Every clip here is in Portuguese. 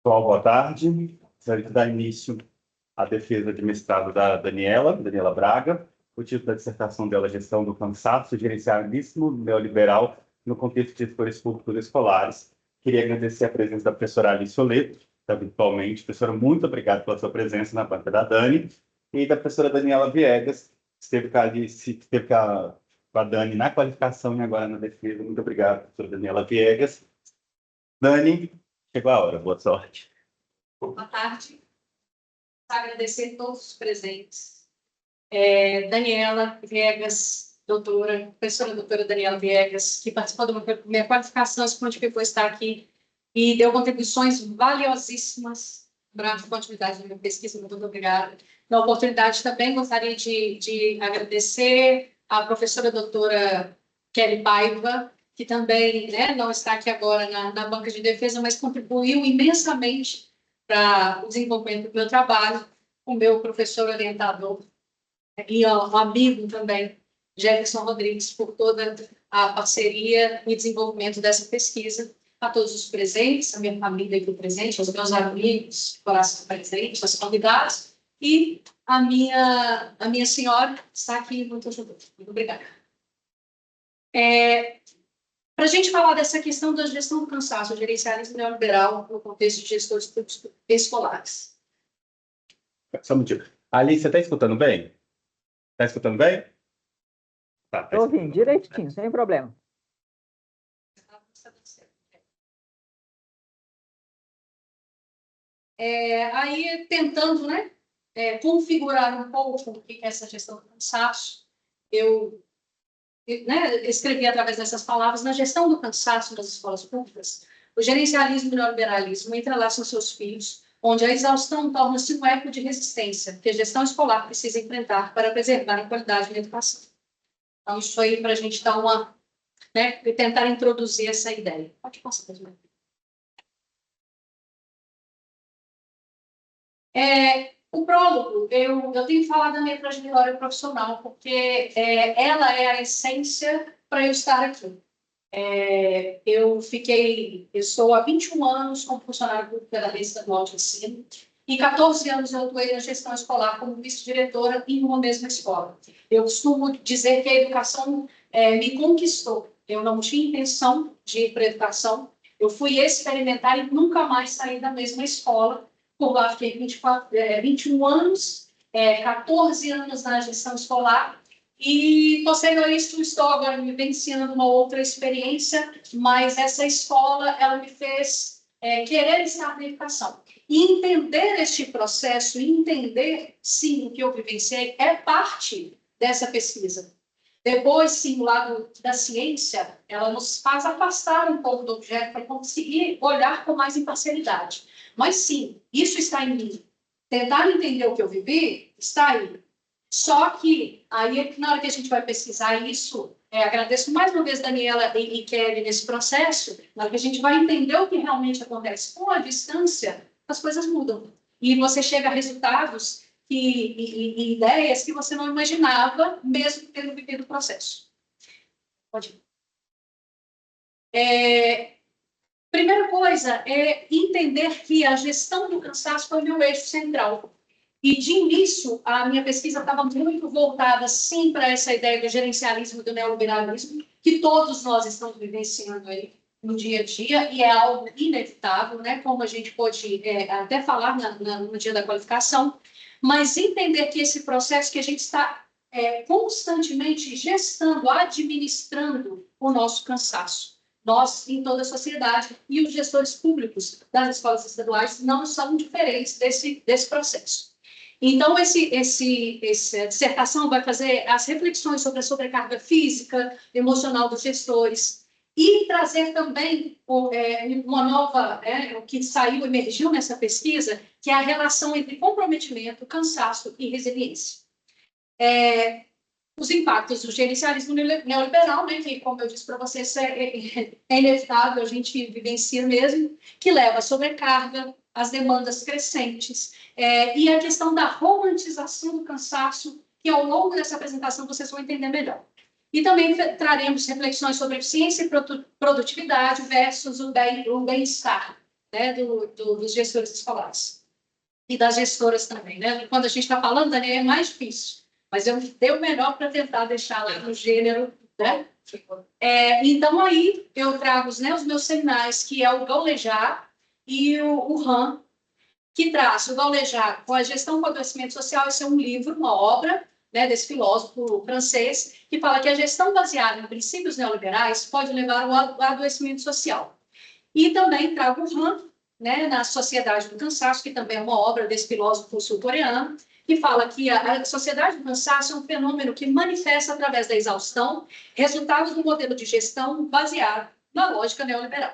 Pessoal, boa tarde. Gostaria de dar início à defesa de mestrado da Daniela Braga. O título da dissertação dela é Gestão do Cansaço, Gerencialismo Neoliberal no Contexto de Gestores Públicos Escolares. Queria agradecer a presença da professora Alice Oleto, que está virtualmente. Professora, muito obrigado pela sua presença na banca da Dani. E da professora Daniela Viegas, que esteve com a Dani na qualificação e agora na defesa. Muito obrigado, professora Daniela Viegas. Dani, chegou a hora. Boa sorte. Boa tarde. Agradecer a todos os presentes. Daniela Viegas, professora doutora Daniela Viegas, que participou da minha qualificação, se prontificou estar aqui e deu contribuições valiosíssimas para a continuidade da minha pesquisa. Muito obrigada. Na oportunidade, também gostaria de agradecer à professora doutora Kelly Paiva, que também não está aqui agora na banca de defesa, mas contribuiu imensamente para o desenvolvimento do meu trabalho, o meu professor orientador e um amigo também, Jefferson Rodrigues, por toda a parceria e desenvolvimento dessa pesquisa. A todos os presentes, a minha família aqui presente, aos meus amigos que foram presentes, aos convidados, e a minha senhora está aqui muito ajudando. Muito obrigada. Para a gente falar dessa questão da gestão do cansaço, o gerencialismo neoliberal no contexto de gestores públicos escolares. Só um minutinho. Alice, você está escutando bem? Está escutando bem? Tá, estou ouvindo direitinho, sem problema. Aí, tentando configurar um pouco o que é essa gestão do cansaço, eu escrevi através dessas palavras: na gestão do cansaço das escolas públicas, o gerencialismo e o neoliberalismo entrelaçam seus fios, onde a exaustão torna-se um eco de resistência que a gestão escolar precisa enfrentar para preservar a qualidade da educação. Então, isso aí para a gente dar tentar introduzir essa ideia. Pode passar, Pedro. O prólogo, eu tenho que falar da minha trajetória profissional, porque ela é a essência para eu estar aqui. Eu sou há 21 anos como funcionária pública da Rede Estadual de Ensino, e 14 anos eu atuei na gestão escolar como vice-diretora em uma mesma escola. Eu costumo dizer que a educação me conquistou. Eu não tinha intenção de ir para a educação, eu fui experimentar e nunca mais saí da mesma escola. Por lá fiquei 21 anos, 14 anos na gestão escolar, e, posterior a isso, estou agora vivenciando uma outra experiência, mas essa escola, ela me fez querer estar na educação. E entender este processo, entender, sim, o que eu vivenciei, é parte dessa pesquisa. Depois, sim, o lado da ciência, ela nos faz afastar um pouco do objeto para conseguir olhar com mais imparcialidade. Mas, sim, isso está em mim. Tentar entender o que eu vivi está aí. Só que, aí, na hora que a gente vai pesquisar isso, agradeço mais uma vez Daniela e Kelly nesse processo, na hora que a gente vai entender o que realmente acontece com a distância, as coisas mudam. E você chega a resultados e ideias que você não imaginava, mesmo tendo vivido o processo. Pode ir. Primeira coisa é entender que a gestão do cansaço foi o meu eixo central. E, de início, a minha pesquisa estava muito voltada, sim, para essa ideia do gerencialismo e do neoliberalismo, que todos nós estamos vivenciando aí no dia a dia, e é algo inevitável, como a gente pode até falar no dia da qualificação, mas entender que esse processo que a gente está constantemente gestando, administrando o nosso cansaço. Nós, em toda a sociedade, e os gestores públicos das escolas estaduais não são diferentes desse processo. Então, essa dissertação vai fazer as reflexões sobre a sobrecarga física, emocional dos gestores, e trazer também uma nova, o que emergiu nessa pesquisa, que é a relação entre comprometimento, cansaço e resiliência. Os impactos do gerencialismo neoliberal, que, como eu disse para vocês, é inevitável, a gente vivencia mesmo, que leva à sobrecarga, às demandas crescentes, e a questão da romantização do cansaço, que ao longo dessa apresentação vocês vão entender melhor. E também traremos reflexões sobre eficiência e produtividade versus o bem-estar, né, dos gestores escolares e das gestoras também, né? Quando a gente está falando, Daniel, é mais difícil, mas eu dei o melhor para tentar deixar lá no gênero, né? Então, aí eu trago, né, os meus seminais, que é o Gaulejar e o RAM, que traz o Gaulejar com a gestão do adoecimento social. Esse é um livro, uma obra, né, desse filósofo francês, que fala que a gestão baseada em princípios neoliberais pode levar ao adoecimento social. E também trago o RAM, né, na Sociedade do Cansaço, que também é uma obra desse filósofo sul-coreano, que fala que a sociedade do cansaço é um fenômeno que manifesta através da exaustão resultados do modelo de gestão baseado na lógica neoliberal.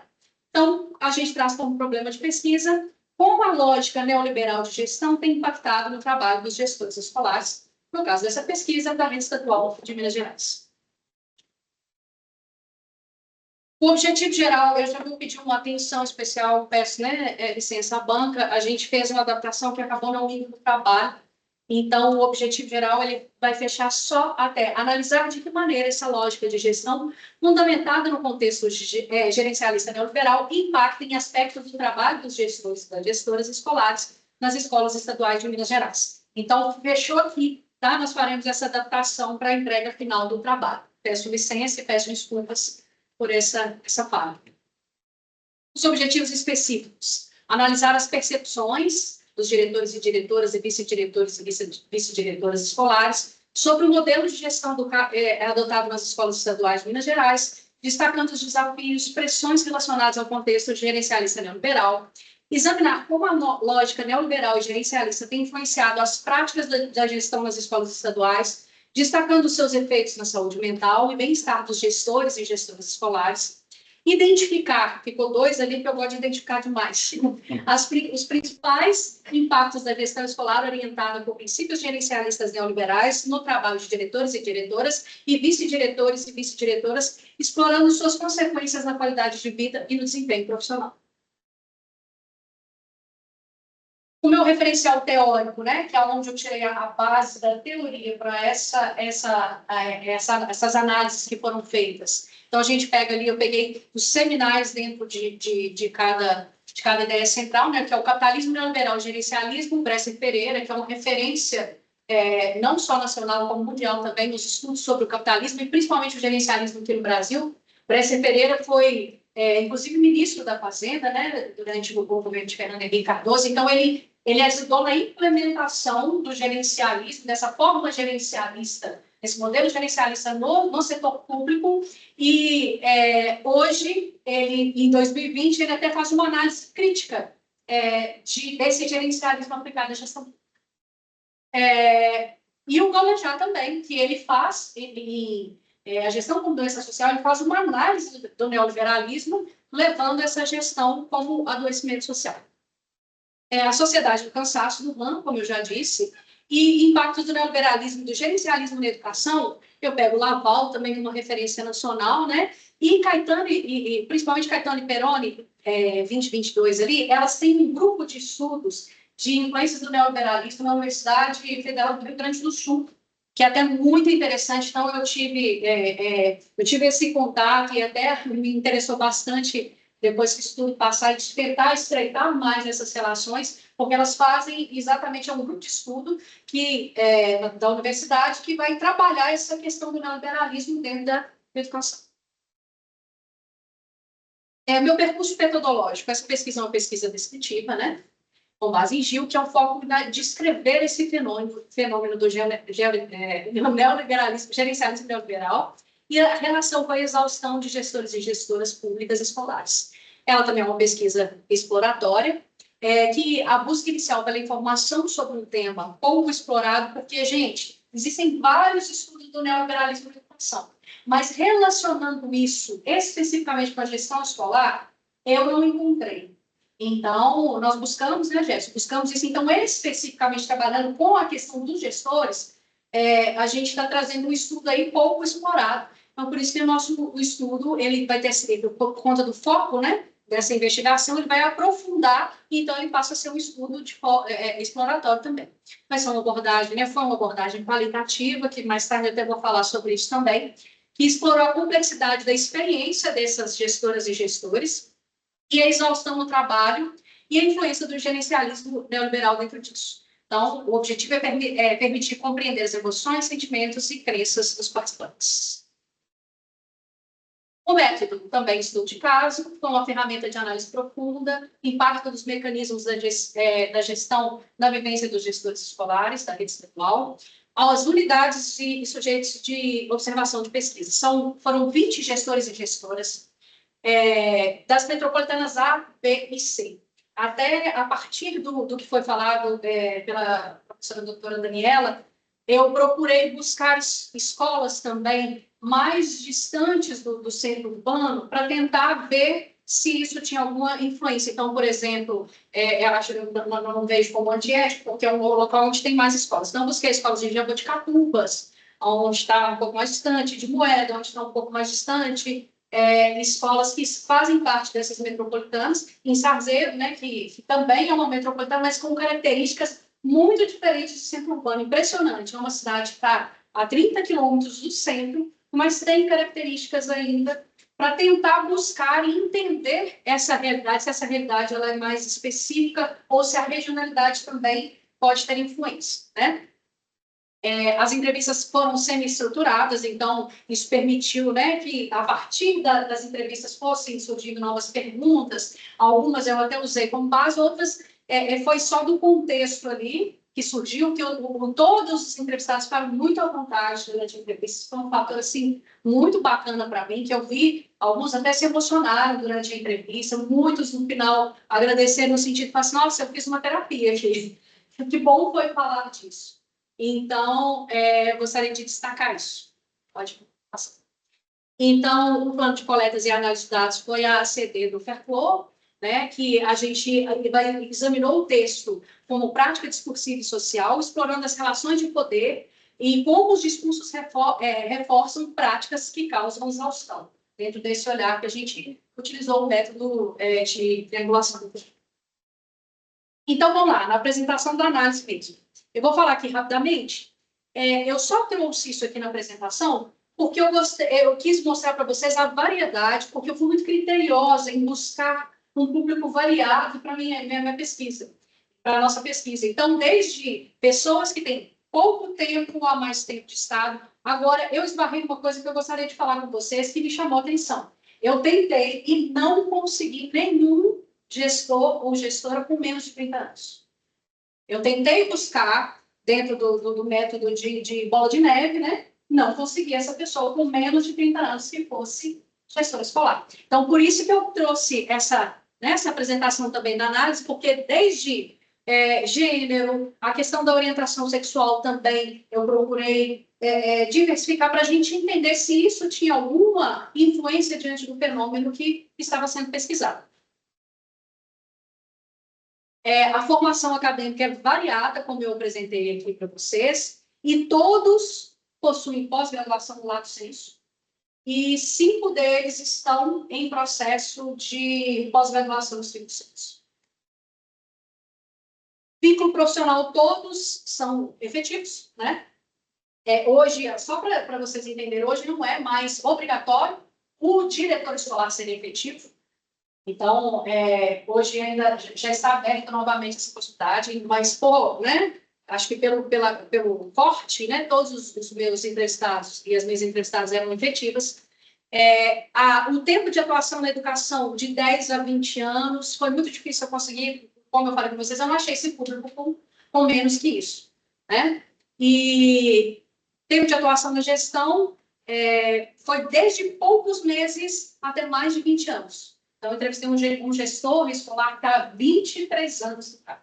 Então, a gente traz como problema de pesquisa como a lógica neoliberal de gestão tem impactado no trabalho dos gestores escolares, no caso dessa pesquisa da Rede Estadual de Minas Gerais. O objetivo geral, eu já vou pedir uma atenção especial, peço, né, licença à banca, a gente fez uma adaptação que acabou não indo no trabalho, então o objetivo geral ele vai fechar só até analisar de que maneira essa lógica de gestão, fundamentada no contexto gerencialista neoliberal, impacta em aspectos do trabalho dos gestores e das gestoras escolares nas escolas estaduais de Minas Gerais. Então, fechou aqui, tá? Nós faremos essa adaptação para a entrega final do trabalho. Peço licença e peço desculpas por essa fala. Os objetivos específicos. Analisar as percepções dos diretores e diretoras e vice-diretores e vice-diretoras escolares sobre o modelo de gestão adotado nas escolas estaduais de Minas Gerais, destacando os desafios, pressões relacionadas ao contexto gerencialista neoliberal, examinar como a lógica neoliberal e gerencialista tem influenciado as práticas da gestão nas escolas estaduais, destacando seus efeitos na saúde mental e bem-estar dos gestores e gestoras escolares. Identificar, ficou 2 ali que eu gosto de identificar demais, os principais impactos da gestão escolar orientada por princípios gerencialistas neoliberais no trabalho de diretores e diretoras e vice-diretores e vice-diretoras, explorando suas consequências na qualidade de vida e no desempenho profissional. O meu referencial teórico, né, que é onde eu tirei a base da teoria para essas análises que foram feitas. Então, a gente pega ali, eu peguei os seminais dentro de cada ideia central, né, que é o capitalismo neoliberal, gerencialismo, Bresser Pereira, que é uma referência não só nacional, como mundial também, nos estudos sobre o capitalismo e principalmente o gerencialismo aqui no Brasil. Bresser Pereira foi, inclusive, ministro da Fazenda, né, durante o governo de Fernando Henrique Cardoso. Então, ele ajudou na implementação do gerencialismo, dessa forma gerencialista, esse modelo gerencialista no setor público, e hoje, em 2020, ele até faz uma análise crítica desse gerencialismo aplicado à gestão pública. E o Gaulejar também, que ele faz, a gestão como doença social, ele faz uma análise do neoliberalismo, levando essa gestão como adoecimento social. A sociedade do cansaço do RAM, como eu já disse, e impactos do neoliberalismo e do gerencialismo na educação, eu pego Laval, também uma referência nacional, né? E Caetano, e principalmente Caetano e Peroni, 2022 ali, elas têm um grupo de estudos de influências do neoliberalismo na Universidade Federal do Rio Grande do Sul, que é até muito interessante. Então, eu tive esse contato e até me interessou bastante, depois que o estudo passar, despertar, estreitar mais essas relações, porque elas fazem exatamente um grupo de estudo da universidade que vai trabalhar essa questão do neoliberalismo dentro da educação. Meu percurso metodológico, essa pesquisa é uma pesquisa descritiva, né? Com base em Gil, que é o foco de descrever esse fenômeno do neoliberalismo, gerencialismo neoliberal, e a relação com a exaustão de gestores e gestoras públicas escolares. Ela também é uma pesquisa exploratória, que a busca inicial pela informação sobre um tema pouco explorado, porque, gente, existem vários estudos do neoliberalismo na educação, mas relacionando isso especificamente com a gestão escolar, eu não encontrei. Então, nós buscamos, né, Jéssica? Buscamos isso. Então, especificamente trabalhando com a questão dos gestores, a gente está trazendo um estudo aí pouco explorado. Então, por isso que o estudo ele vai ter sido, por conta do foco, né, dessa investigação, ele vai aprofundar, então ele passa a ser um estudo exploratório também. Mas foi uma abordagem, né, foi uma abordagem qualitativa, que mais tarde eu até vou falar sobre isso também, que explorou a complexidade da experiência dessas gestoras e gestores, e a exaustão no trabalho e a influência do gerencialismo neoliberal dentro disso. Então, o objetivo é permitir compreender as emoções, sentimentos e crenças dos participantes. O método também estudo de caso, com uma ferramenta de análise profunda, impacto dos mecanismos da gestão da vivência dos gestores escolares, da rede estadual, as unidades e sujeitos de observação de pesquisa. Foram 20 gestores e gestoras das metropolitanas A, B e C. Até a partir do que foi falado pela professora doutora Daniela, eu procurei buscar escolas também mais distantes do centro urbano para tentar ver se isso tinha alguma influência. Então, por exemplo, eu não vejo como antiético, porque é um local onde tem mais escolas. Então, eu busquei escolas de Jaboticatubas, onde está um pouco mais distante, de Moeda, onde está um pouco mais distante, escolas que fazem parte dessas metropolitanas, em Sarzedo, né, que também é uma metropolitana, mas com características muito diferentes do centro urbano. Impressionante, é uma cidade que está a 30 quilômetros do centro, mas tem características ainda para tentar buscar e entender essa realidade, se essa realidade ela é mais específica ou se a regionalidade também pode ter influência, né? As entrevistas foram semi-estruturadas, então isso permitiu, né, que a partir das entrevistas fossem surgindo novas perguntas, algumas eu até usei como base, outras foi só do contexto ali que surgiu, que todos os entrevistados ficaram muito à vontade durante a entrevista. Foi um fator, assim, muito bacana para mim, que eu vi, alguns até se emocionaram durante a entrevista, muitos, no final, agradeceram no sentido de, assim, nossa, eu fiz uma terapia aqui. Que bom foi falar disso. Então, gostaria de destacar isso. Pode passar. Então, o plano de coletas e análise de dados foi a ACD do FERCLO, né, que a gente examinou o texto como prática discursiva e social, explorando as relações de poder e como os discursos reforçam práticas que causam exaustão. Dentro desse olhar que a gente utilizou o método de triangulação. Então, vamos lá, na apresentação da análise mesmo. Eu vou falar aqui rapidamente. Eu só trouxe isso aqui na apresentação porque eu quis mostrar para vocês a variedade, porque eu fui muito criteriosa em buscar um público variado para a minha pesquisa, para a nossa pesquisa. Então, desde pessoas que têm pouco tempo a mais tempo de Estado. Agora, eu esbarrei uma coisa que eu gostaria de falar com vocês que me chamou a atenção. Eu tentei e não consegui nenhum gestor ou gestora com menos de 30 anos. Eu tentei buscar, dentro do método de bola de neve, né? Não consegui essa pessoa com menos de 30 anos que fosse gestora escolar. Então, por isso que eu trouxe essa apresentação também da análise, porque desde gênero, a questão da orientação sexual também, eu procurei diversificar para a gente entender se isso tinha alguma influência diante do fenômeno que estava sendo pesquisado. A formação acadêmica é variada, como eu apresentei aqui para vocês, e todos possuem pós-graduação no lato sensu, e 5 deles estão em processo de pós-graduação no stricto sensu. Vínculo profissional, todos são efetivos, né? Hoje, só para vocês entenderem, hoje não é mais obrigatório o diretor escolar ser efetivo. Então, hoje ainda já está aberta novamente essa possibilidade, mas, né, acho que pelo corte, né, todos os meus entrevistados e as minhas entrevistadas eram efetivas. O tempo de atuação na educação de 10 a 20 anos foi muito difícil eu conseguir, como eu falei com vocês, eu não achei esse público com menos que isso, né? E tempo de atuação na gestão foi desde poucos meses até mais de 20 anos. Então, eu entrevistei um gestor escolar que está há 23 anos no cargo,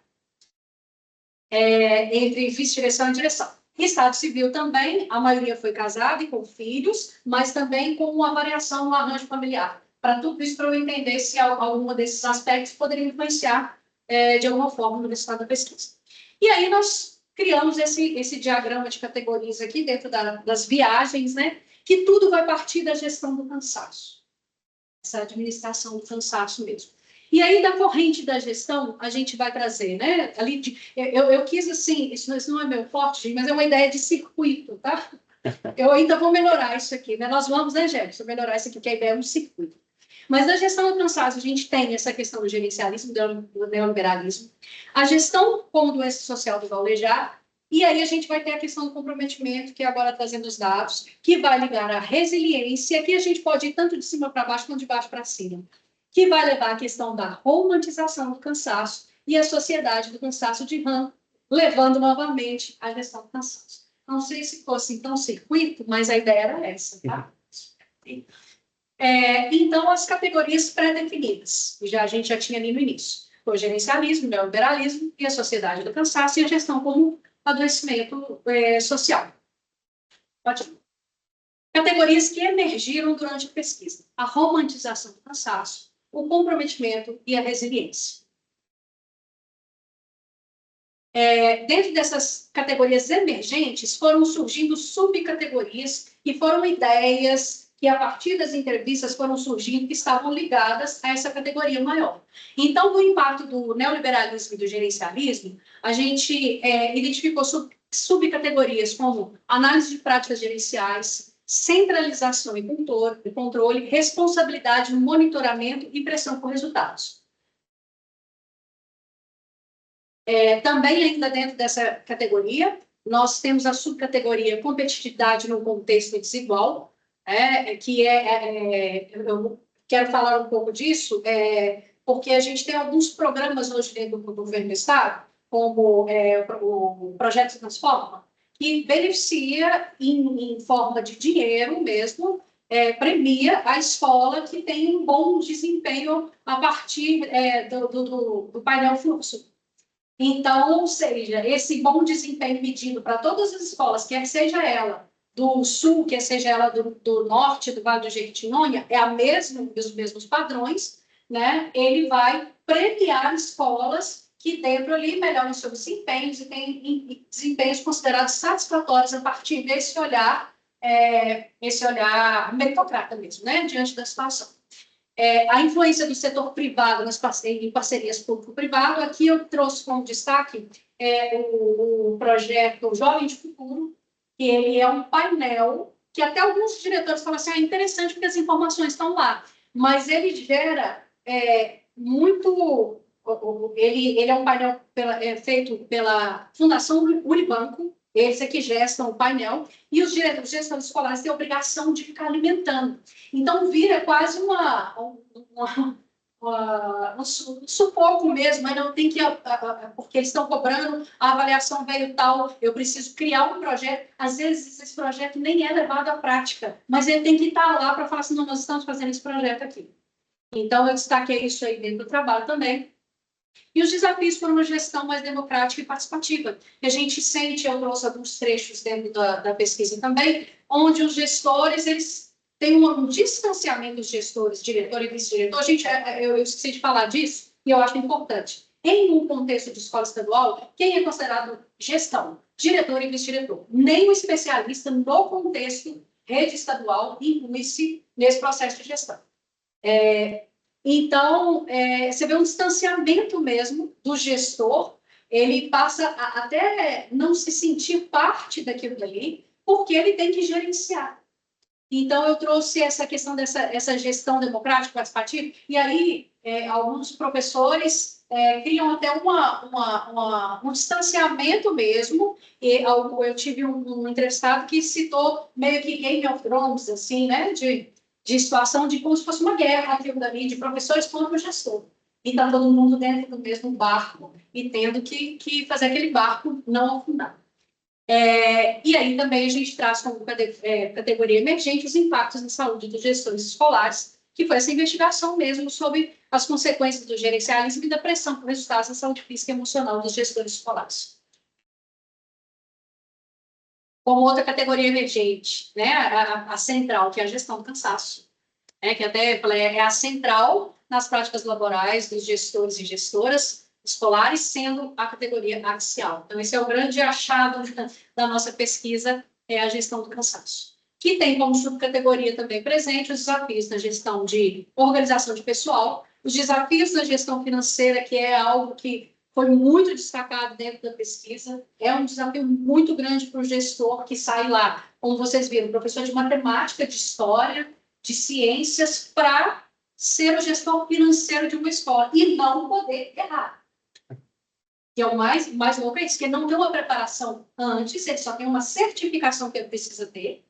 entre vice-direção e direção. Estado civil também, a maioria foi casada e com filhos, mas também com uma variação no arranjo familiar. Para tudo isso, para eu entender se algum desses aspectos poderia influenciar de alguma forma no resultado da pesquisa. E aí, nós criamos esse diagrama de categorias aqui dentro das viagens, né? Que tudo vai partir da gestão do cansaço. Essa administração do cansaço mesmo. E aí, da corrente da gestão, a gente vai trazer, né? Eu quis, assim, isso não é meu forte, mas é uma ideia de circuito, tá? Eu ainda vou melhorar isso aqui, né? Nós vamos, né, Jefferson, melhorar isso aqui, que a ideia é um circuito. Mas na gestão do cansaço, a gente tem essa questão do gerencialismo, do neoliberalismo, a gestão como doença social do Valdejar, e aí a gente vai ter a questão do comprometimento, que agora trazendo os dados, que vai ligar à resiliência, que a gente pode ir tanto de cima para baixo quanto de baixo para cima, que vai levar à questão da romantização do cansaço e a sociedade do cansaço de Han, levando novamente à gestão do cansaço. Não sei se fosse, então, circuito, mas a ideia era essa, tá? Então, as categorias pré-definidas, a gente já tinha ali no início. O gerencialismo, o neoliberalismo e a sociedade do cansaço e a gestão como adoecimento social. Ótimo. Categorias que emergiram durante a pesquisa. A romantização do cansaço, o comprometimento e a resiliência. Dentro dessas categorias emergentes, foram surgindo subcategorias e foram ideias que, a partir das entrevistas, foram surgindo que estavam ligadas a essa categoria maior. Então, no impacto do neoliberalismo e do gerencialismo, a gente identificou subcategorias como análise de práticas gerenciais, centralização e controle, responsabilidade, monitoramento e pressão por resultados. Também, ainda dentro dessa categoria, nós temos a subcategoria competitividade no contexto desigual, eu quero falar um pouco disso, porque a gente tem alguns programas hoje dentro do governo do Estado, como o Projeto Transforma, que beneficia em forma de dinheiro mesmo, premia a escola que tem um bom desempenho a partir do painel fluxo. Então, ou seja, esse bom desempenho medido para todas as escolas, quer seja ela do sul, quer seja ela do norte, do Vale do Jequitinhonha, os mesmos padrões, né? Ele vai premiar escolas que dentro ali melhoram seus desempenhos e têm desempenhos considerados satisfatórios a partir desse olhar meritocrata mesmo, né? Diante da situação. A influência do setor privado em parcerias público-privado, aqui eu trouxe como destaque o projeto Jovem de Futuro, que ele é um painel que até alguns diretores falam assim, é interessante porque as informações estão lá, mas ele gera muito... Ele é um painel feito pela Fundação Unibanco, esse aqui gesta o painel, e os gestores escolares têm a obrigação de ficar alimentando. Então, vira quase um sufoco mesmo, mas não tem que... porque eles estão cobrando, a avaliação veio tal, eu preciso criar um projeto. Às vezes, esse projeto nem é levado à prática, mas ele tem que estar lá para falar assim, não, nós estamos fazendo esse projeto aqui. Então, eu destaquei isso aí dentro do trabalho também. E os desafios por uma gestão mais democrática e participativa. A gente sente, eu trouxe alguns trechos dentro da pesquisa também, onde os gestores, eles têm um distanciamento dos gestores, diretor e vice-diretor. Eu esqueci de falar disso, e eu acho importante. Em um contexto de escola estadual, quem é considerado gestão? Diretor e vice-diretor. Nem o especialista no contexto rede estadual inclui-se nesse processo de gestão. Então, você vê um distanciamento mesmo do gestor, ele passa a até não se sentir parte daquilo dali, porque ele tem que gerenciar. Então, eu trouxe essa questão dessa gestão democrática participativa, e aí alguns professores criam até um distanciamento mesmo, e eu tive um entrevistado que citou meio que Game of Thrones, assim, né, de situação de como se fosse uma guerra aquilo dali, de professores contra o gestor. E está todo mundo dentro do mesmo barco e tendo que fazer aquele barco não afundar. E aí também a gente traz como categoria emergente os impactos na saúde dos gestores escolares, que foi essa investigação mesmo sobre as consequências do gerencialismo e da pressão por resultados na saúde física e emocional dos gestores escolares. Como outra categoria emergente, né, a central, que é a gestão do cansaço, que até é a central nas práticas laborais dos gestores e gestoras escolares, sendo a categoria axial. Então, esse é o grande achado da nossa pesquisa, a gestão do cansaço, que tem como subcategoria também presente os desafios na gestão de organização de pessoal, os desafios na gestão financeira, que é algo que foi muito destacado dentro da pesquisa, é um desafio muito grande para o gestor que sai lá, como vocês viram, professor de matemática, de história, de ciências, para ser o gestor financeiro de uma escola e não poder errar. Que é o mais louco é isso, que ele não tem uma preparação antes, ele só tem uma certificação que ele precisa ter,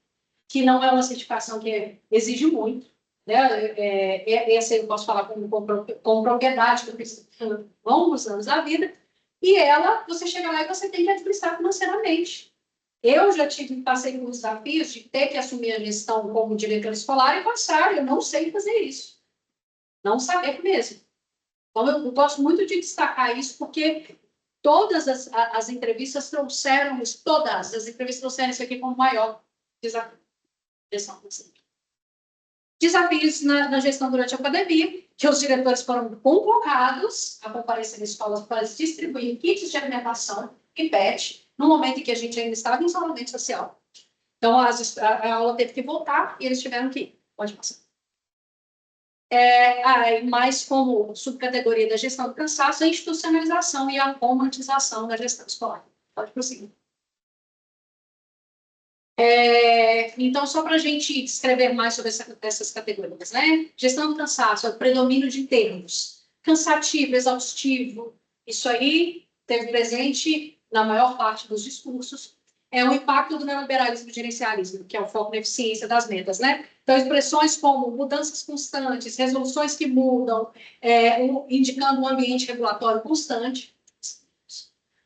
que não é uma certificação que exige muito, né? Essa eu posso falar com propriedade, que eu fiz longos anos da vida, e você chega lá e você tem que administrar financeiramente. Eu já passei por desafios de ter que assumir a gestão como diretor escolar e passar, eu não sei fazer isso. Não saber mesmo. Então, eu gosto muito de destacar isso, porque todas as entrevistas trouxeram isso, todas as entrevistas trouxeram isso aqui como maior desafio. Desafios na gestão durante a pandemia, que os diretores foram convocados a comparecer na escola para distribuir kits de alimentação e PET, no momento em que a gente ainda estava em isolamento social. Então, a aula teve que voltar e eles tiveram que ir. Pode passar. Mais como subcategoria da gestão do cansaço, a institucionalização e a romantização da gestão escolar. Pode prosseguir. Então, só para a gente descrever mais sobre essas categorias, né? Gestão do cansaço, é o predomínio de termos. Cansativo, exaustivo, isso aí teve presente na maior parte dos discursos. É o impacto do neoliberalismo e do gerencialismo, que é o foco na eficiência das metas, né? Então, expressões como mudanças constantes, resoluções que mudam, indicando um ambiente regulatório constante.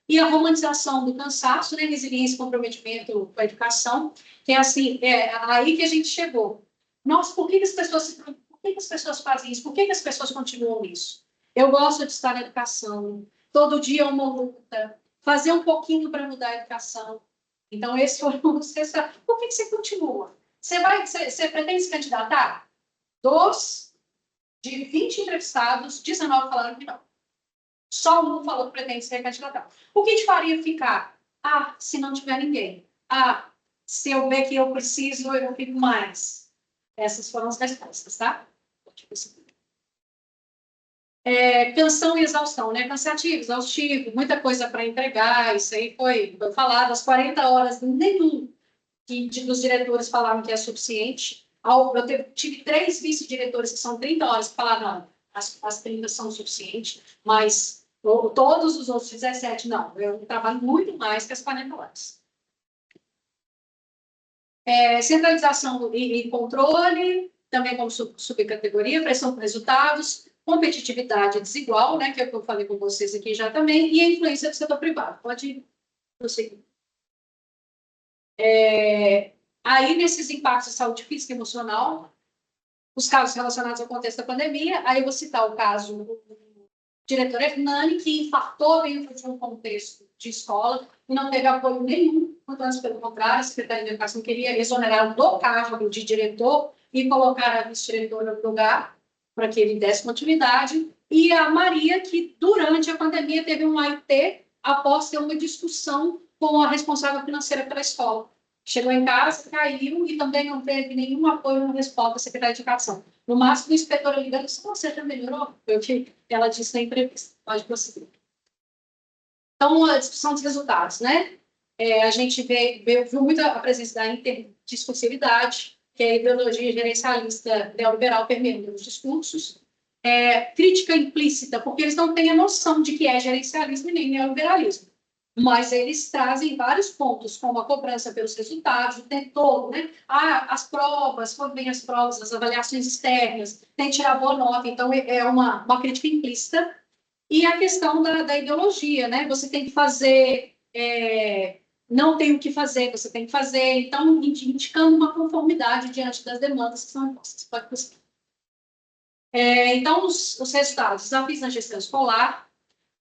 E a romantização do cansaço, né? Resiliência e comprometimento com a educação, que é assim, aí que a gente chegou. Nossa, por que as pessoas fazem isso? Por que as pessoas continuam nisso? Eu gosto de estar na educação, todo dia é uma luta, fazer um pouquinho para mudar a educação. Então, esse foi o sucesso. Por que você continua? Você pretende se candidatar? De 20 entrevistados, 19 falaram que não. Só um falou que pretende se candidatar. O que te faria ficar? Se não tiver ninguém. Se eu ver que eu preciso, eu fico mais. Essas foram as respostas, tá? Cansação e exaustão, né? Cansativo, exaustivo, muita coisa para entregar, isso aí foi falado, as 40 horas, nenhum dos diretores falaram que é suficiente. Eu tive 3 vice-diretores que são 30 horas que falaram, não, as 30 são suficientes, mas todos os outros 17, não, eu trabalho muito mais que as 40 horas. Centralização e controle, também como subcategoria, pressão por resultados, competitividade desigual, né, que é o que eu falei com vocês aqui já também, e a influência do setor privado. Pode prosseguir. Aí, nesses impactos de saúde física e emocional, os casos relacionados ao contexto da pandemia, aí eu vou citar o caso do diretor Hernani, que infartou dentro de um contexto de escola e não teve apoio nenhum, portanto, pelo contrário, a Secretaria de Educação queria exonerá-lo do cargo de diretor e colocar a vice-diretora no lugar para que ele desse continuidade, e a Maria, que durante a pandemia teve um AIT após ter uma discussão com a responsável financeira pela escola. Chegou em casa, caiu e também não teve nenhum apoio na resposta da Secretaria de Educação. No máximo, o inspetor ligando, disse, você já melhorou? Foi o que ela disse na entrevista. Pode prosseguir. Então, a discussão dos resultados, né? A gente viu muito a presença da interdiscursividade, que é a ideologia gerencialista neoliberal permeando os discursos. Crítica implícita, porque eles não têm a noção de que é gerencialismo e nem neoliberalismo. Mas eles trazem vários pontos, como a cobrança pelos resultados, o tempo todo, né? As provas, quando vem as provas, as avaliações externas, tem que tirar boa nota, então é uma crítica implícita. E a questão da ideologia, né? Você tem que fazer, não tem o que fazer, você tem que fazer, então, indicando uma conformidade diante das demandas que são impostas. Pode prosseguir. Então, os resultados, desafios na gestão escolar,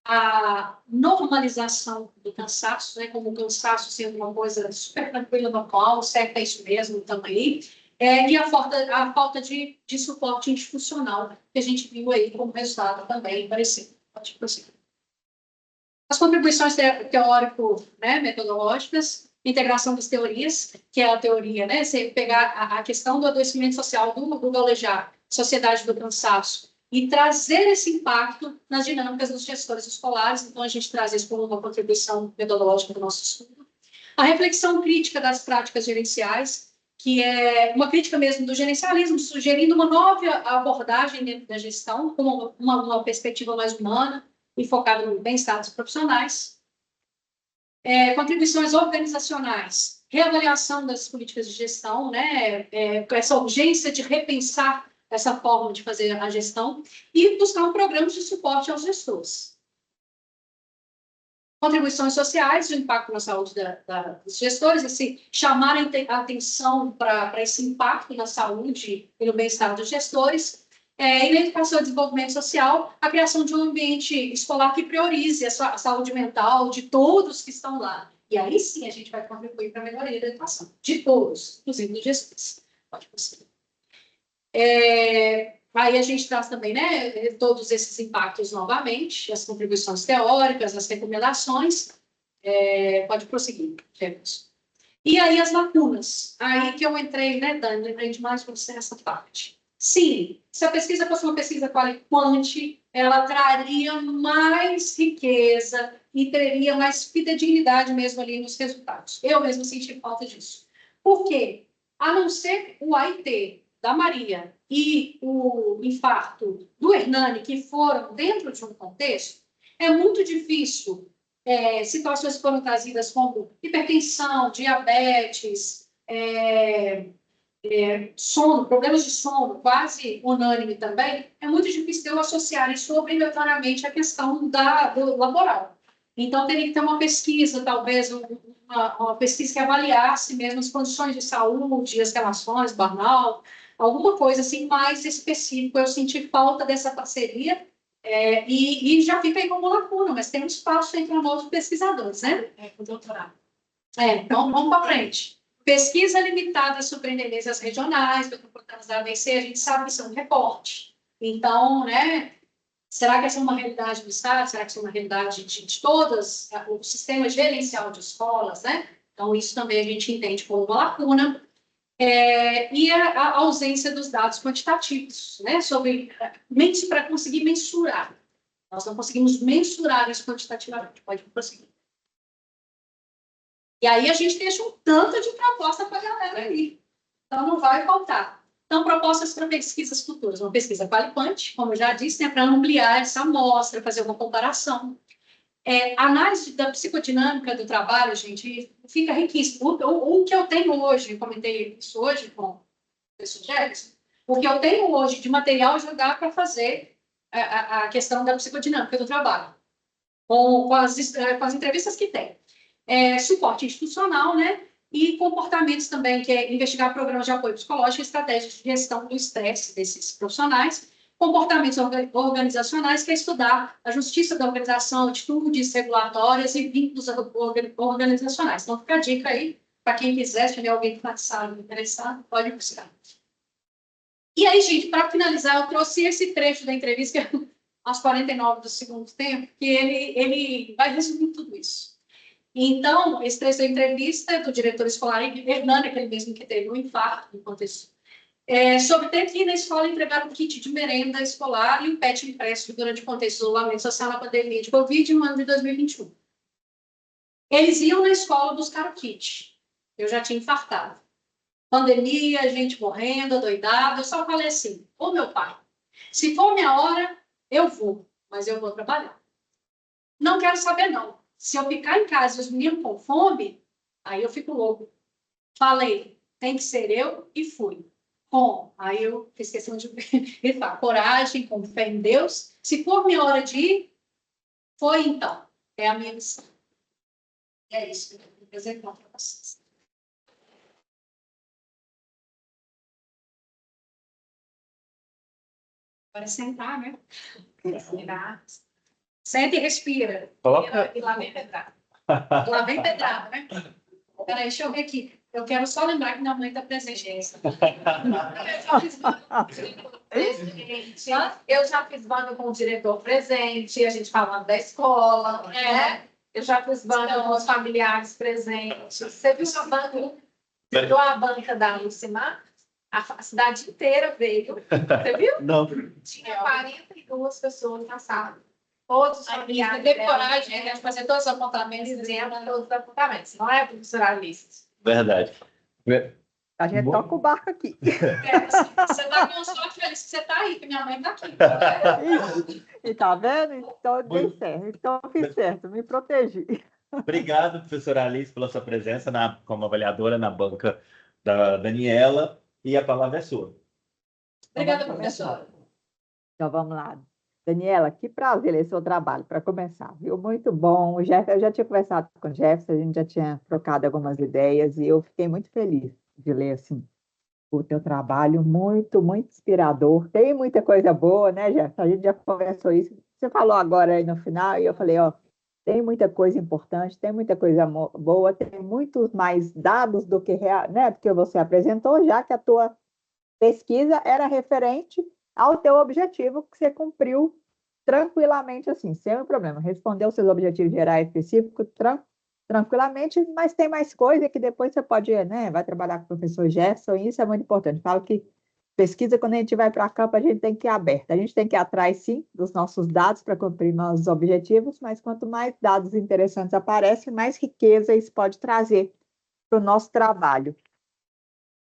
a normalização do cansaço, né, como o cansaço sendo uma coisa super tranquila, normal, certo, é isso mesmo também, e a falta de suporte institucional, que a gente viu aí como resultado também parecido. Pode prosseguir. As contribuições teórico-metodológicas, integração das teorias, que é a teoria, né, você pegar a questão do adoecimento social do Galejar, sociedade do cansaço, e trazer esse impacto nas dinâmicas dos gestores escolares. Então, a gente traz isso como uma contribuição metodológica do nosso estudo. A reflexão crítica das práticas gerenciais, que é uma crítica mesmo do gerencialismo, sugerindo uma nova abordagem dentro da gestão, com uma perspectiva mais humana e focada no bem-estar dos profissionais. Contribuições organizacionais, reavaliação das políticas de gestão, né, com essa urgência de repensar essa forma de fazer a gestão e buscar um programa de suporte aos gestores. Contribuições sociais, o impacto na saúde dos gestores, chamar a atenção para esse impacto na saúde e no bem-estar dos gestores, e na educação e desenvolvimento social, a criação de um ambiente escolar que priorize a saúde mental de todos que estão lá. E aí sim a gente vai contribuir para a melhoria da educação, de todos, inclusive dos gestores. Pode prosseguir. Aí a gente traz também, né, todos esses impactos novamente, as contribuições teóricas, as recomendações. Pode prosseguir, Jefferson. E aí as lacunas. Aí que eu entrei, né, Dani, lembrei demais de você nessa parte. Sim, se a pesquisa fosse uma pesquisa quali-quanti, ela traria mais riqueza e teria mais fidedignidade mesmo ali nos resultados. Eu mesmo senti falta disso. Por quê? A não ser o AIT da Maria e o infarto do Hernani, que foram dentro de um contexto, é muito difícil situações que foram trazidas como hipertensão, diabetes, sono, problemas de sono, quase unânime também, é muito difícil de eu associar isso obrigatoriamente à questão do laboral. Então, teria que ter uma pesquisa, talvez uma pesquisa que avaliasse mesmo as condições de saúde, as relações, burnout, alguma coisa assim mais específica. Eu senti falta dessa parceria e já fica aí como lacuna, mas tem um espaço entre novos pesquisadores, né? Com doutorado. Então, vamos para frente. Pesquisa limitada às superintendências regionais, do comportamento da ABC, a gente sabe que isso é um recorte. Então, né, será que essa é uma realidade do Estado? Será que isso é uma realidade de todas, o sistema gerencial de escolas, né? Então, isso também a gente entende como uma lacuna. E a ausência dos dados quantitativos, né? Para conseguir mensurar. Nós não conseguimos mensurar isso quantitativamente. Pode prosseguir. E aí a gente deixa um tanto de proposta para a galera aí. Então, não vai faltar. Então, propostas para pesquisas futuras. Uma pesquisa quali-quanti, como eu já disse, né, para ampliar essa amostra, fazer uma comparação. Análise da psicodinâmica do trabalho, gente, fica riquíssimo. O que eu tenho hoje, eu comentei isso hoje com o professor Jefferson, o que eu tenho hoje de material já dá para fazer a questão da psicodinâmica do trabalho, com as entrevistas que tem. Suporte institucional, né? E comportamentos também, que é investigar programas de apoio psicológico e estratégias de gestão do estresse desses profissionais. Comportamentos organizacionais, que é estudar a justiça da organização, atitudes regulatórias e vínculos organizacionais. Então, fica a dica aí, para quem quiser, se tiver alguém que está sabe, interessado, pode buscar. E aí, gente, para finalizar, eu trouxe esse trecho da entrevista, que é aos 49 do segundo tempo, que ele vai resumir tudo isso. Então, esse trecho da entrevista é do diretor escolar Hernani, aquele mesmo que teve um infarto, no contexto, sobre ter que ir na escola entregar um kit de merenda escolar e um PET impresso durante o contexto do isolamento social na pandemia de Covid no ano de 2021. Eles iam na escola buscar o kit. Eu já tinha infartado. Pandemia, gente morrendo, adoidada. Eu só falei assim, ô meu pai, se for minha hora, eu vou, mas eu vou trabalhar. Não quero saber, não. Se eu ficar em casa e os meninos com fome, aí eu fico louco. Falei, tem que ser eu, e fui. Bom, aí eu fiz questão de falar, coragem, com fé em Deus. Se for minha hora de ir, foi então. É a minha missão. É isso que eu vou apresentar para vocês. Para sentar, né? Respirar. Senta e respira. Coloca. E lá vem pedrada. Lá vem pedrada, né? Peraí, deixa eu ver aqui. Eu quero só lembrar que minha mãe está presente. Eu já fiz banda com o diretor presente, a gente falando da escola, né? Eu já fiz banda com os familiares presentes. Você viu a banca? Você viu a banca da Lucimar? A cidade inteira veio. Você viu? Não. Tinha 42 pessoas na sala. Todos os familiares. Teve coragem de fazer todos os apontamentos. Dizendo todos os apontamentos. Não é, professora Alice? Verdade. A gente toca o barco aqui. Assim, você está com sorte, feliz que você está aí, que minha mãe está aqui. E tá vendo? Então dei Muito- certo. Então eu fiz certo, me protegi. Obrigado, professora Alice, pela sua presença como avaliadora na banca da Daniela. E a palavra é sua. Obrigada, Então, vamos começar. professora. Então vamos lá. Daniela, que prazer ler seu trabalho, para começar, viu? Muito bom. Eu já tinha conversado com o Jefferson, a gente já tinha trocado algumas ideias e eu fiquei muito feliz de ler assim o teu trabalho, muito, muito inspirador. Tem muita coisa boa, né, Jefferson? A gente já conversou isso. Você falou agora aí no final e eu falei, ó, tem muita coisa importante, tem muita coisa boa, tem muitos mais dados do que, né, do que você apresentou, já que a tua pesquisa era referente ao teu objetivo que você cumpriu tranquilamente, assim, sem problema. Respondeu seus objetivos gerais específicos tranquilamente, mas tem mais coisa que depois você pode, né, vai trabalhar com o professor Jefferson, e isso é muito importante. Falo que pesquisa, quando a gente vai para campo, a gente tem que ir aberto. A gente tem que ir atrás, sim, dos nossos dados para cumprir nossos objetivos, mas quanto mais dados interessantes aparecem, mais riqueza isso pode trazer para o nosso trabalho.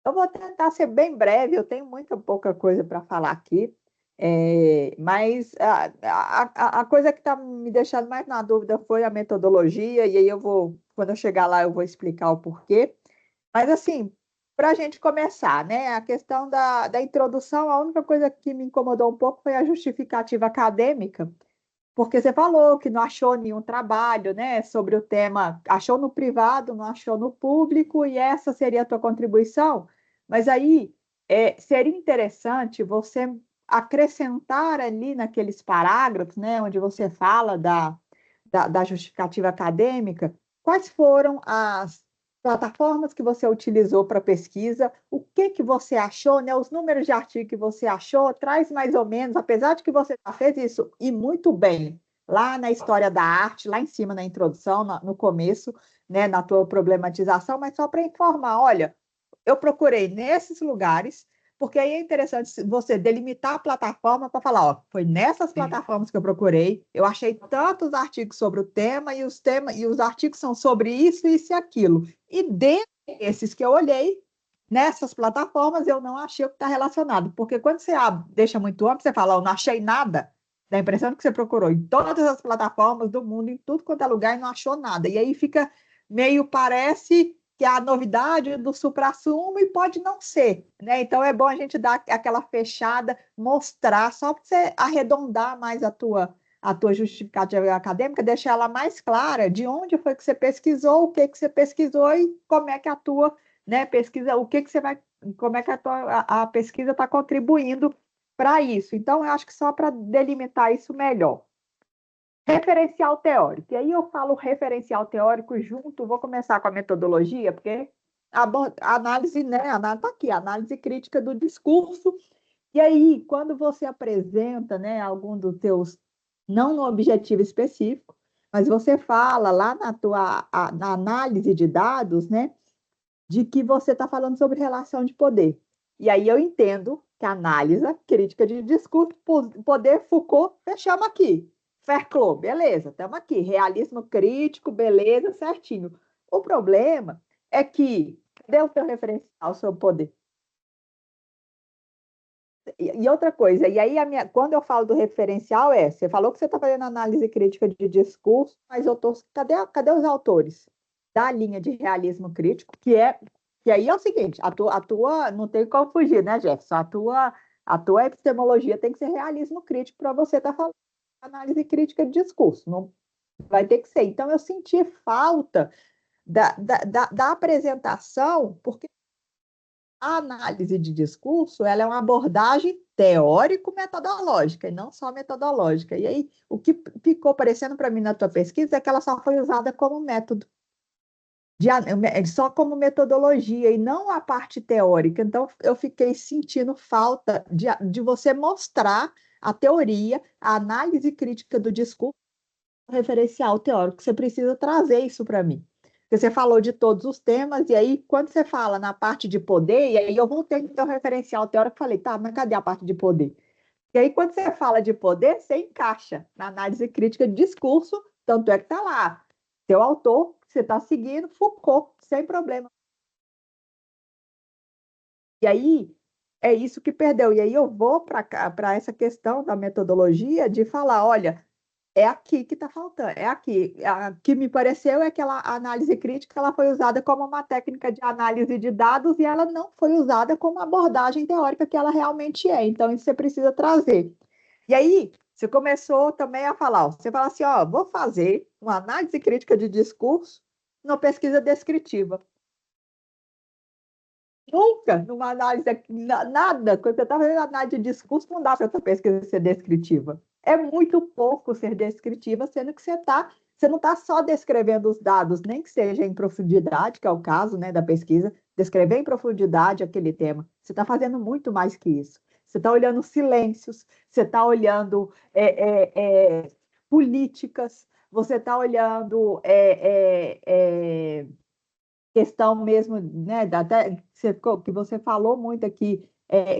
Eu vou tentar ser bem breve, eu tenho muita pouca coisa para falar aqui, mas a coisa que está me deixando mais na dúvida foi a metodologia, e aí eu vou, quando eu chegar lá, eu vou explicar o porquê. Mas, assim, para a gente começar, né, a questão da introdução, a única coisa que me incomodou um pouco foi a justificativa acadêmica, porque você falou que não achou nenhum trabalho, né, sobre o tema, achou no privado, não achou no público, e essa seria a tua contribuição. Mas aí seria interessante você acrescentar ali naqueles parágrafos, né, onde você fala da justificativa acadêmica, quais foram as plataformas que você utilizou para pesquisa, o que que você achou, né? Os números de artigo que você achou, traz mais ou menos, apesar de que você já fez isso e muito bem, lá na história da arte, lá em cima na introdução, no começo, né, na tua problematização, mas só para informar, olha, eu procurei nesses lugares, porque aí é interessante você delimitar a plataforma para falar, ó, foi nessas plataformas que eu procurei, eu achei tantos artigos sobre o tema e os artigos são sobre isso, isso e aquilo. E dentre esses que eu olhei, nessas plataformas eu não achei o que está relacionado, porque quando você deixa muito amplo, você fala, eu não achei nada, dá a impressão de que você procurou em todas as plataformas do mundo, em tudo quanto é lugar e não achou nada. E aí fica meio, parece que é a novidade do suprassumo e pode não ser, né? Então é bom a gente dar aquela fechada, mostrar, só para você arredondar mais a tua justificativa acadêmica, deixar ela mais clara de onde foi que você pesquisou, o que que você pesquisou e como é que a tua, né, pesquisa, o que que você vai, como é que a pesquisa está contribuindo para isso. Então, eu acho que só para delimitar isso melhor. Referencial teórico. E aí eu falo referencial teórico junto, vou começar com a metodologia, porque a análise, né, a análise está aqui, a análise crítica do discurso. E aí, quando você apresenta, né, algum dos teus, não no objetivo específico, mas você fala lá na análise de dados, né, de que você está falando sobre relação de poder. E aí eu entendo que a análise crítica de discurso, poder, Foucault, fechamos aqui. Fairclough, beleza, estamos aqui. Realismo crítico, beleza, certinho. O problema é que, cadê o teu referencial sobre poder? E outra coisa, e aí quando eu falo do referencial você falou que você está fazendo análise crítica de discurso, mas eu tô, cadê os autores da linha de realismo crítico, que aí é o seguinte, a tua não tem como fugir, né, Jefferson? A tua epistemologia tem que ser realismo crítico para você estar falando de análise crítica de discurso, não vai ter que ser. Então, eu senti falta da apresentação, porque a análise de discurso, ela é uma abordagem teórico-metodológica, e não só metodológica. E aí, o que ficou parecendo para mim na tua pesquisa é que ela só foi usada como método, só como metodologia, e não a parte teórica. Então, eu fiquei sentindo falta de você mostrar a teoria, a análise crítica do discurso, referencial teórico. Você precisa trazer isso para mim. Porque você falou de todos os temas, e aí, quando você fala na parte de poder, e aí eu voltei no teu referencial teórico e falei, tá, mas cadê a parte de poder? E aí, quando você fala de poder, você encaixa na análise crítica de discurso, tanto é que está lá. Seu autor, que você está seguindo, Foucault, sem problema. E aí, é isso que perdeu. E aí eu vou para essa questão da metodologia de falar, olha, é aqui que está faltando, é aqui. A que me pareceu é que a análise crítica ela foi usada como uma técnica de análise de dados e ela não foi usada como abordagem teórica que ela realmente é. Então, isso você precisa trazer. E aí, você começou também a falar, ó, você fala assim, ó, vou fazer uma análise crítica de discurso numa pesquisa descritiva. Nunca, numa análise, nada, quando você está fazendo análise de discurso, não dá para essa pesquisa ser descritiva. É muito pouco ser descritiva, sendo que você não está só descrevendo os dados, nem que seja em profundidade, que é o caso, né, da pesquisa, descrever em profundidade aquele tema. Você está fazendo muito mais que isso. Você está olhando silêncios, você está olhando políticas, você está olhando questão mesmo, né, até que você falou muito aqui,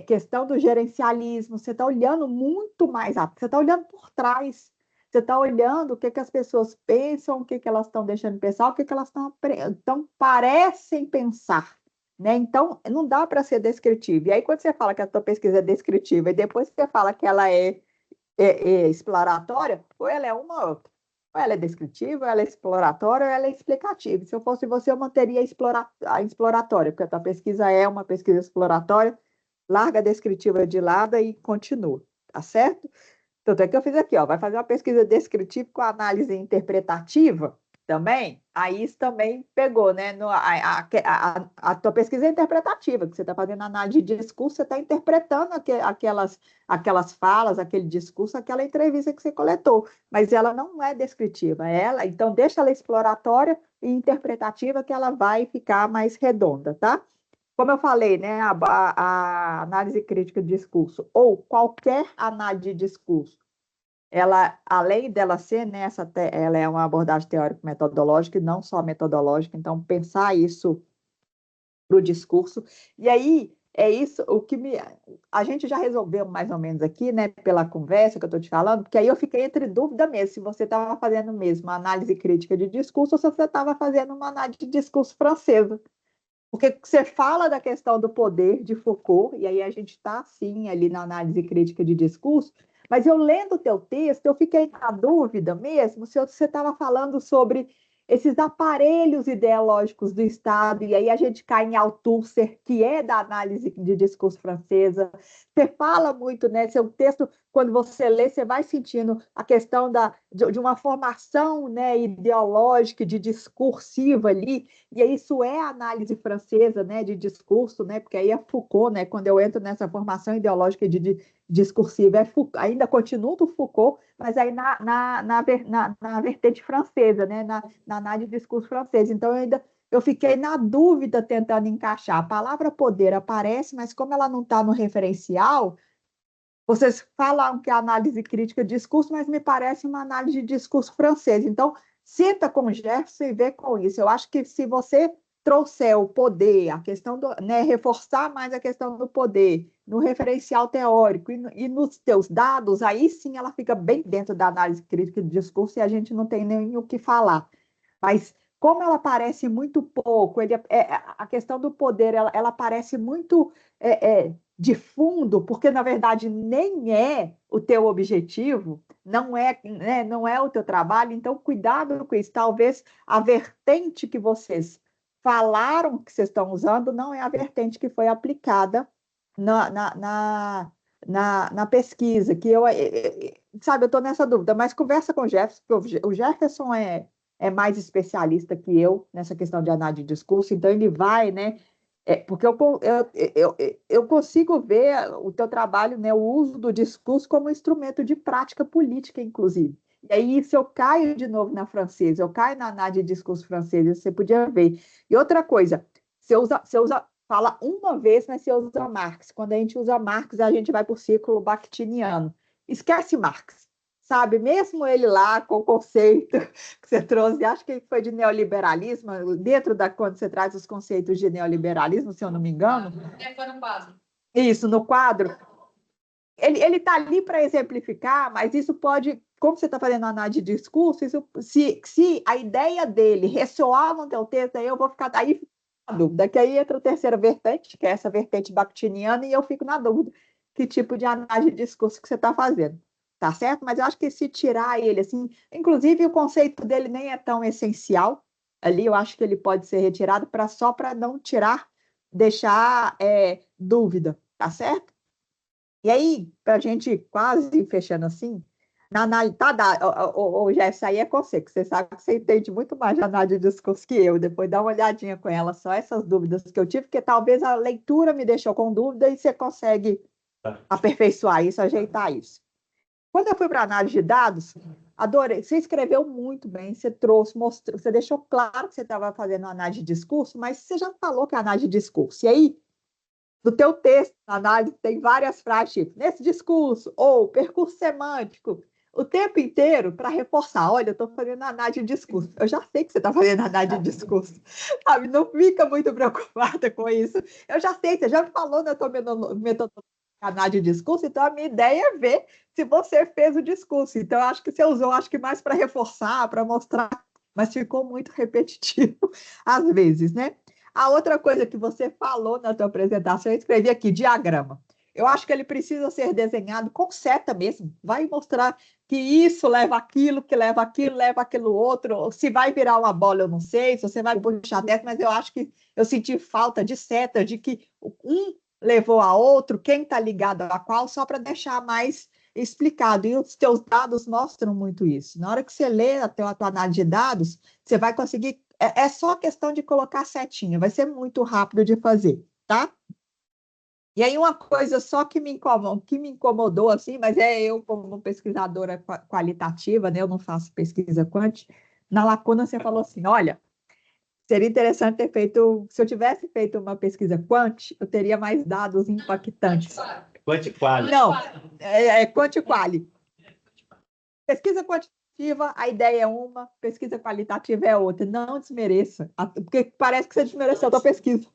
questão do gerencialismo, você está olhando muito mais, você está olhando por trás, você está olhando o que, que as pessoas pensam, o que, que elas estão deixando de pensar, o que, que elas estão parecem pensar, né? Então, não dá para ser descritivo. E aí, quando você fala que a tua pesquisa é descritiva e depois você fala que ela é exploratória, ou ela é uma ou outra. Ou ela é descritiva, ou ela é exploratória, ou ela é explicativa. Se eu fosse você, eu manteria a exploratória, porque a tua pesquisa é uma pesquisa exploratória, larga a descritiva de lado e continua, tá certo? Tanto é que eu fiz aqui, ó, vai fazer uma pesquisa descritiva com análise interpretativa também, aí isso também pegou, né? A tua pesquisa é interpretativa, que você está fazendo análise de discurso, você está interpretando aquelas falas, aquele discurso, aquela entrevista que você coletou, mas ela não é descritiva, então deixa ela exploratória e interpretativa que ela vai ficar mais redonda, tá? Como eu falei, né, a análise crítica de discurso, ou qualquer análise de discurso, ela, além dela ser, né, ela é uma abordagem teórico-metodológica e não só metodológica, então pensar isso para o discurso. E aí, é isso o que a gente já resolveu mais ou menos aqui, né, pela conversa que eu estou te falando, porque aí eu fiquei entre dúvida mesmo, se você estava fazendo mesmo uma análise crítica de discurso ou se você estava fazendo uma análise de discurso francesa. Porque você fala da questão do poder de Foucault, e aí a gente está, sim, ali na análise crítica de discurso, mas eu lendo o teu texto, eu fiquei na dúvida mesmo se você estava falando sobre esses aparelhos ideológicos do Estado, e aí a gente cai em Althusser, que é da análise de discurso francesa. Você fala muito, né? Seu texto, quando você lê, você vai sentindo a questão de uma formação, né, ideológica, de discursiva ali, e isso é a análise francesa, né, de discurso, né, porque aí é Foucault, né, quando eu entro nessa formação ideológica de discursiva, ainda continua do Foucault, mas aí na vertente francesa, né, na análise de discurso francês. Então, eu fiquei na dúvida tentando encaixar. A palavra poder aparece, mas como ela não está no referencial, vocês falam que é análise crítica de discurso, mas me parece uma análise de discurso francês. Então, senta com o Jefferson e vê com isso. Eu acho que se você trouxer o poder, a questão do, né, reforçar mais a questão do poder no referencial teórico e nos teus dados, aí sim ela fica bem dentro da análise crítica de discurso e a gente não tem nem o que falar. Mas como ela aparece muito pouco, a questão do poder ela parece muito de fundo, porque na verdade nem é o teu objetivo, não é, né, não é o teu trabalho, então cuidado com isso. Talvez a vertente que vocês falaram que vocês estão usando não é a vertente que foi aplicada na pesquisa, que sabe, eu estou nessa dúvida, mas conversa com o Jefferson, porque o Jefferson é mais especialista que eu nessa questão de análise de discurso, então ele vai, né, porque eu consigo ver o teu trabalho, né, o uso do discurso como instrumento de prática política, inclusive. E aí, se eu caio de novo na francesa, eu caio na análise de discurso francesa, você podia ver. E outra coisa, fala uma vez, mas você usa Marx. Quando a gente usa Marx, a gente vai para o ciclo bakhtiniano. Esquece Marx, sabe? Mesmo ele lá com o conceito que você trouxe, acho que foi de neoliberalismo, quando você traz os conceitos de neoliberalismo, se eu não me engano. Foi no quadro. Isso, no quadro. Ele está ali para exemplificar, mas isso pode, como você está fazendo análise de discurso, se a ideia dele ressoar no teu texto, aí eu vou ficar. Aí dúvida, que aí entra a terceira vertente, que é essa vertente bakhtiniana, e eu fico na dúvida que tipo de análise de discurso que você está fazendo, tá certo? Mas eu acho que se tirar ele, assim, inclusive o conceito dele nem é tão essencial ali, eu acho que ele pode ser retirado só para não tirar, deixar dúvida, tá certo? E aí, para a gente quase fechando assim, na análise, tá, já isso aí é com você, que você sabe que você entende muito mais de análise de discurso que eu. Depois dá uma olhadinha com ela, só essas dúvidas que eu tive, porque talvez a leitura me deixou com dúvida e você consegue aperfeiçoar isso, ajeitar isso. Quando eu fui para análise de dados, adorei. Você escreveu muito bem, você trouxe, mostrou, você deixou claro que você estava fazendo análise de discurso, mas você já falou que é análise de discurso. E aí, no teu texto, na análise, tem várias frases, tipo, nesse discurso, ou percurso semântico, o tempo inteiro para reforçar. Olha, eu estou fazendo análise de discurso. Eu já sei que você está fazendo análise de discurso, sabe? Não fica muito preocupada com isso. Eu já sei, você já me falou na tua metodologia de análise de discurso, então a minha ideia é ver se você fez o discurso. Então, eu acho que você usou, acho que mais para reforçar, para mostrar, mas ficou muito repetitivo às vezes, né? A outra coisa que você falou na tua apresentação, eu escrevi aqui, diagrama. Eu acho que ele precisa ser desenhado com seta mesmo. Vai mostrar que isso leva aquilo, que leva aquilo, leva aquilo outro. Se vai virar uma bola, eu não sei. Se você vai puxar dentro, mas eu acho que eu senti falta de seta, de que um levou a outro, quem está ligado a qual, só para deixar mais explicado. E os teus dados mostram muito isso. Na hora que você lê a tua análise de dados, você vai conseguir. É só questão de colocar setinha, vai ser muito rápido de fazer, tá? E aí uma coisa só que me incomodou, assim, mas eu como pesquisadora qualitativa, né, eu não faço pesquisa quant, na lacuna você falou assim, olha, seria interessante ter feito, se eu tivesse feito uma pesquisa quant, eu teria mais dados impactantes. Quanti quali. Não, quant e quali. Pesquisa quantitativa, a ideia é uma, pesquisa qualitativa é outra. Não desmereça, porque parece que você desmereceu a tua pesquisa.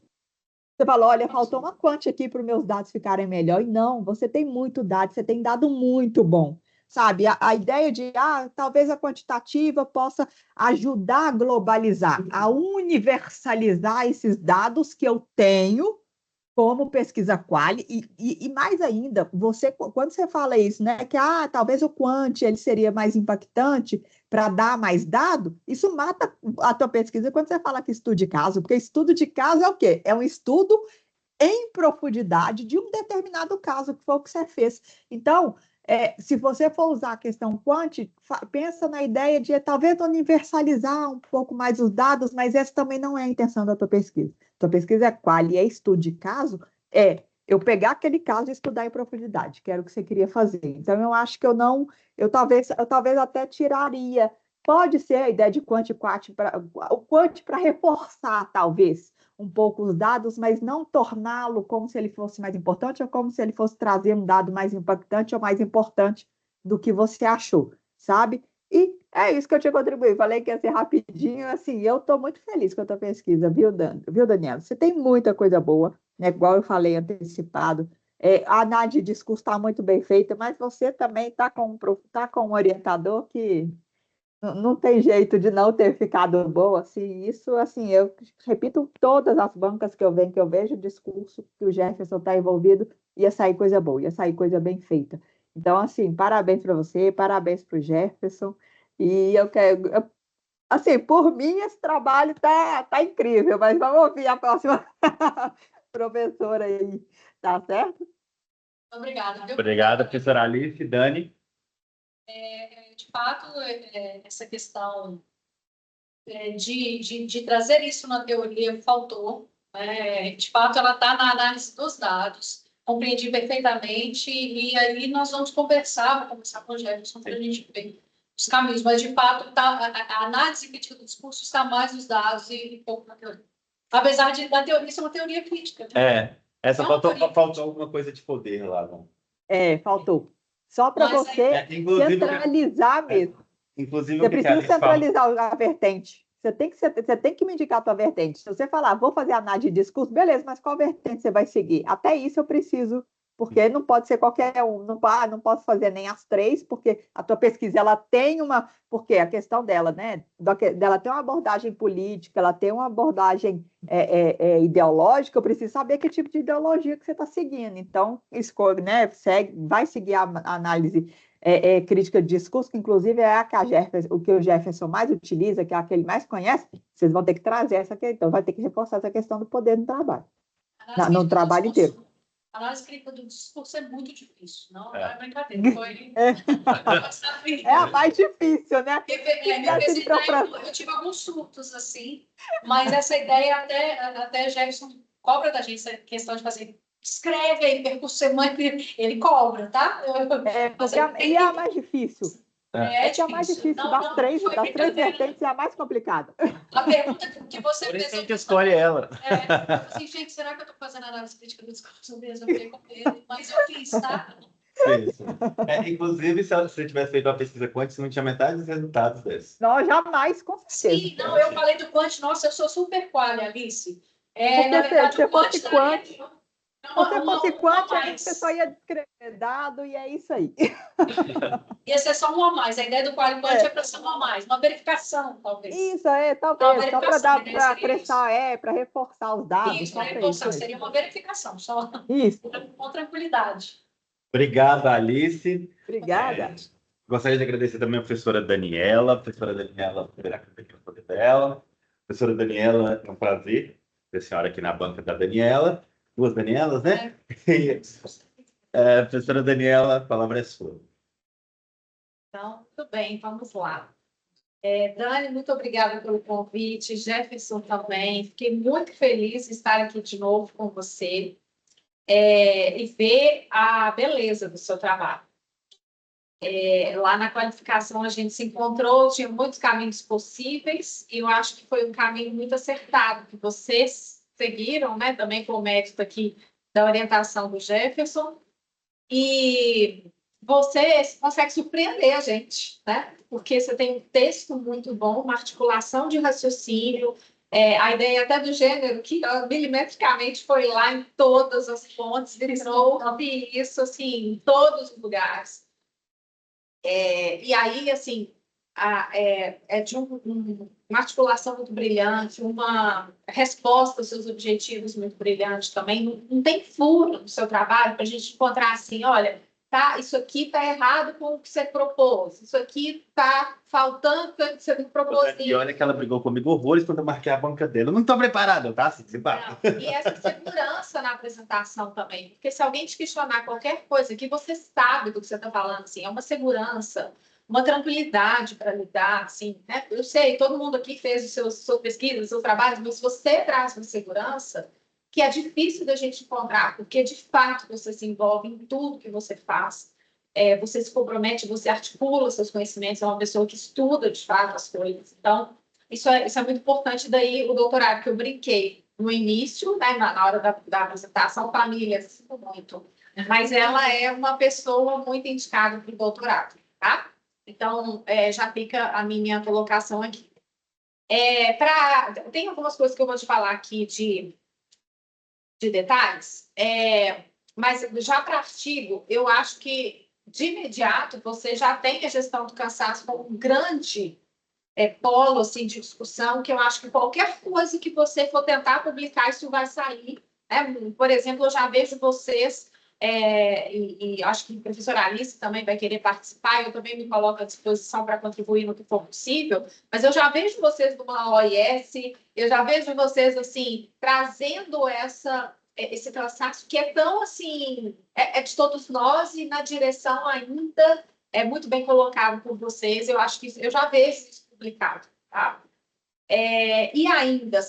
Você falou, olha, faltou uma quant aqui para os meus dados ficarem melhor. E não, você tem muito dado, você tem dado muito bom. Sabe, a ideia de, talvez a quantitativa possa ajudar a globalizar, a universalizar esses dados que eu tenho como pesquisa quali, e mais ainda, quando você fala isso, né, que talvez o quant ele seria mais impactante para dar mais dado, isso mata a tua pesquisa quando você fala que estudo de caso, porque estudo de caso é o quê? É um estudo em profundidade de um determinado caso, que foi o que você fez. Então, se você for usar a questão quant, pensa na ideia de talvez universalizar um pouco mais os dados, mas essa também não é a intenção da tua pesquisa. Tua pesquisa é quali, é estudo de caso, eu pegar aquele caso e estudar em profundidade, que era o que você queria fazer. Então, eu acho que eu talvez até tiraria, pode ser a ideia de quant para reforçar, talvez, um pouco os dados, mas não torná-lo como se ele fosse mais importante ou como se ele fosse trazer um dado mais impactante ou mais importante do que você achou, sabe? E é isso que eu tinha contribuído. Falei que ia ser rapidinho, assim, eu estou muito feliz com a tua pesquisa, viu, Daniela? Você tem muita coisa boa, né? Igual eu falei antecipado. A análise de discurso está muito bem feita, mas você também está com um orientador que não tem jeito de não ter ficado boa, assim, isso, assim, eu repito todas as bancas que eu vejo o discurso que o Jefferson está envolvido, ia sair coisa boa, ia sair coisa bem feita. Então, assim, parabéns para você, parabéns para o Jefferson, e eu quero, assim, por mim esse trabalho tá incrível, mas vamos ouvir a próxima professora aí, tá certo? Obrigada, viu? Obrigada, professora Alice. Dani? De fato, essa questão de trazer isso na teoria faltou. De fato, ela está na análise dos dados, compreendi perfeitamente, e aí nós vamos vou conversar com o Jefferson para a gente ver os caminhos, mas de fato a análise crítica do discurso está mais nos dados e pouco na teoria. Apesar da teoria ser uma teoria crítica. Essa faltou alguma coisa de poder lá, não? Faltou. Só para você centralizar mesmo. Inclusive, você precisa centralizar a vertente. Você tem que me indicar a tua vertente. Se você falar, vou fazer análise de discurso, beleza, mas qual vertente você vai seguir? Até isso eu preciso porque não pode ser qualquer um, não posso fazer nem as três, porque a tua pesquisa ela tem porque a questão dela, né, dela tem uma abordagem política, ela tem uma abordagem ideológica, eu preciso saber que tipo de ideologia que você está seguindo. Então, escolhe, né, vai seguir a análise crítica de discurso, que inclusive é o que o Jefferson mais utiliza, que é a que ele mais conhece. Vocês vão ter que trazer essa questão, então vai ter que reforçar essa questão do poder no trabalho, no trabalho inteiro. A análise crítica do discurso é muito difícil, não é brincadeira. Foi É a mais difícil, né? Eu tive alguns surtos assim, mas essa ideia até Jefferson cobra da gente essa questão de fazer. Escreve aí, percurso semântico, ele cobra, tá? E é a mais difícil. É a mais difícil das três vertentes, é a mais complicada. A pergunta que você Por isso fez. a gente escolhe ela. Assim, gente, será que eu estou fazendo análise crítica do discurso mesmo? Eu fiquei com medo, mas eu fiz, tá? Isso. Inclusive, se você tivesse feito uma pesquisa quântica, você não tinha metade dos resultados desses. Não, jamais, com certeza. Sim, não, eu falei do quant, nossa, eu sou super quali, Alice. Porque na verdade, se fosse quant, se você fosse quant, você só ia descrever dado e é isso aí. Ia ser só um a mais. A ideia do quali quant é para ser um a mais, uma verificação, talvez. Isso, talvez. Só para prestar, para reforçar os dados. Isso, para reforçar. Seria uma verificação, só. Isso. Com tranquilidade. Obrigado, Alice. Obrigada. Gostaria de agradecer também a professora Daniela. Professora Daniela, dela. Professora Daniela, é um prazer ter a senhora aqui na banca da Daniela. Duas Danielas, né? Professora Daniela, a palavra é sua. Então, tudo bem, vamos lá. Dani, muito obrigada pelo convite. Jefferson também. Fiquei muito feliz de estar aqui de novo com você e ver a beleza do seu trabalho. Lá na qualificação a gente se encontrou, tinha muitos caminhos possíveis e eu acho que foi um caminho muito acertado que vocês seguiram, né? Também com o mérito aqui da orientação do Jefferson. E você consegue surpreender a gente, né? Porque você tem um texto muito bom, uma articulação de raciocínio, a ideia até do gênero, que milimetricamente foi lá em todas as fontes, trouxe isso assim, em todos os lugares. E aí, assim, de uma articulação muito brilhante, uma resposta aos seus objetivos muito brilhante também. Não tem furo no seu trabalho para a gente encontrar assim, olha, tá, isso aqui está errado com o que você propôs, isso aqui está faltando com o que você propôs. E olha que ela brigou comigo horrores quando eu marquei a banca dela. Eu não estou preparado, tá? Assim, e essa segurança na apresentação também, porque se alguém te questionar qualquer coisa que você sabe do que você está falando, assim, é uma segurança, uma tranquilidade para lidar, assim, né? Eu sei, todo mundo aqui fez sua pesquisa, seu trabalho, mas você traz uma segurança que é difícil da gente encontrar, porque de fato você se envolve em tudo que você faz, você se compromete, você articula seus conhecimentos, é uma pessoa que estuda de fato as coisas. Então, isso é muito importante. Daí o doutorado que eu brinquei no início, né, na hora da apresentação, família, sinto muito, mas ela é uma pessoa muito indicada para o doutorado, tá? Então, já fica a minha colocação aqui. Tem algumas coisas que eu vou te falar aqui de detalhes, mas já para artigo, eu acho que, de imediato, você já tem a gestão do cansaço como um grande polo assim, de discussão, que eu acho que qualquer coisa que você for tentar publicar, isso vai sair. Né? Por exemplo, eu já vejo vocês, e acho que a professora Alice também vai querer participar, eu também me coloco à disposição para contribuir no que for possível, mas eu já vejo vocês numa OIS, eu já vejo vocês assim, trazendo esse cansaço que é tão assim, de todos nós e na direção ainda muito bem colocado por vocês, eu acho que eu já vejo isso publicado, tá? E ainda,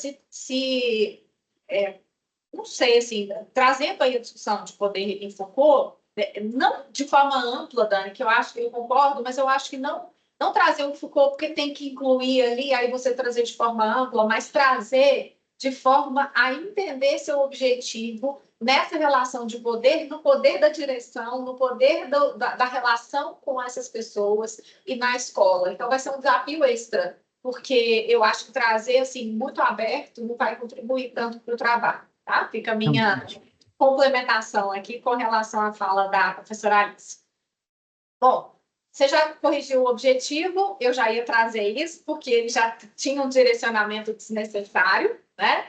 não sei, assim, trazendo aí a discussão de poder em Foucault, não de forma ampla, Dani, que eu acho que eu concordo, mas eu acho que não trazer o Foucault porque tem que incluir ali, aí você trazer de forma ampla, mas trazer de forma a entender seu objetivo nessa relação de poder, no poder da direção, no poder da relação com essas pessoas e na escola. Então, vai ser um desafio extra, porque eu acho que trazer assim, muito aberto não vai contribuir tanto para o trabalho. Tá? Fica a minha complementação aqui com relação à fala da professora Alice. Bom, você já corrigiu o objetivo, eu já ia trazer isso, porque ele já tinha um direcionamento desnecessário, né?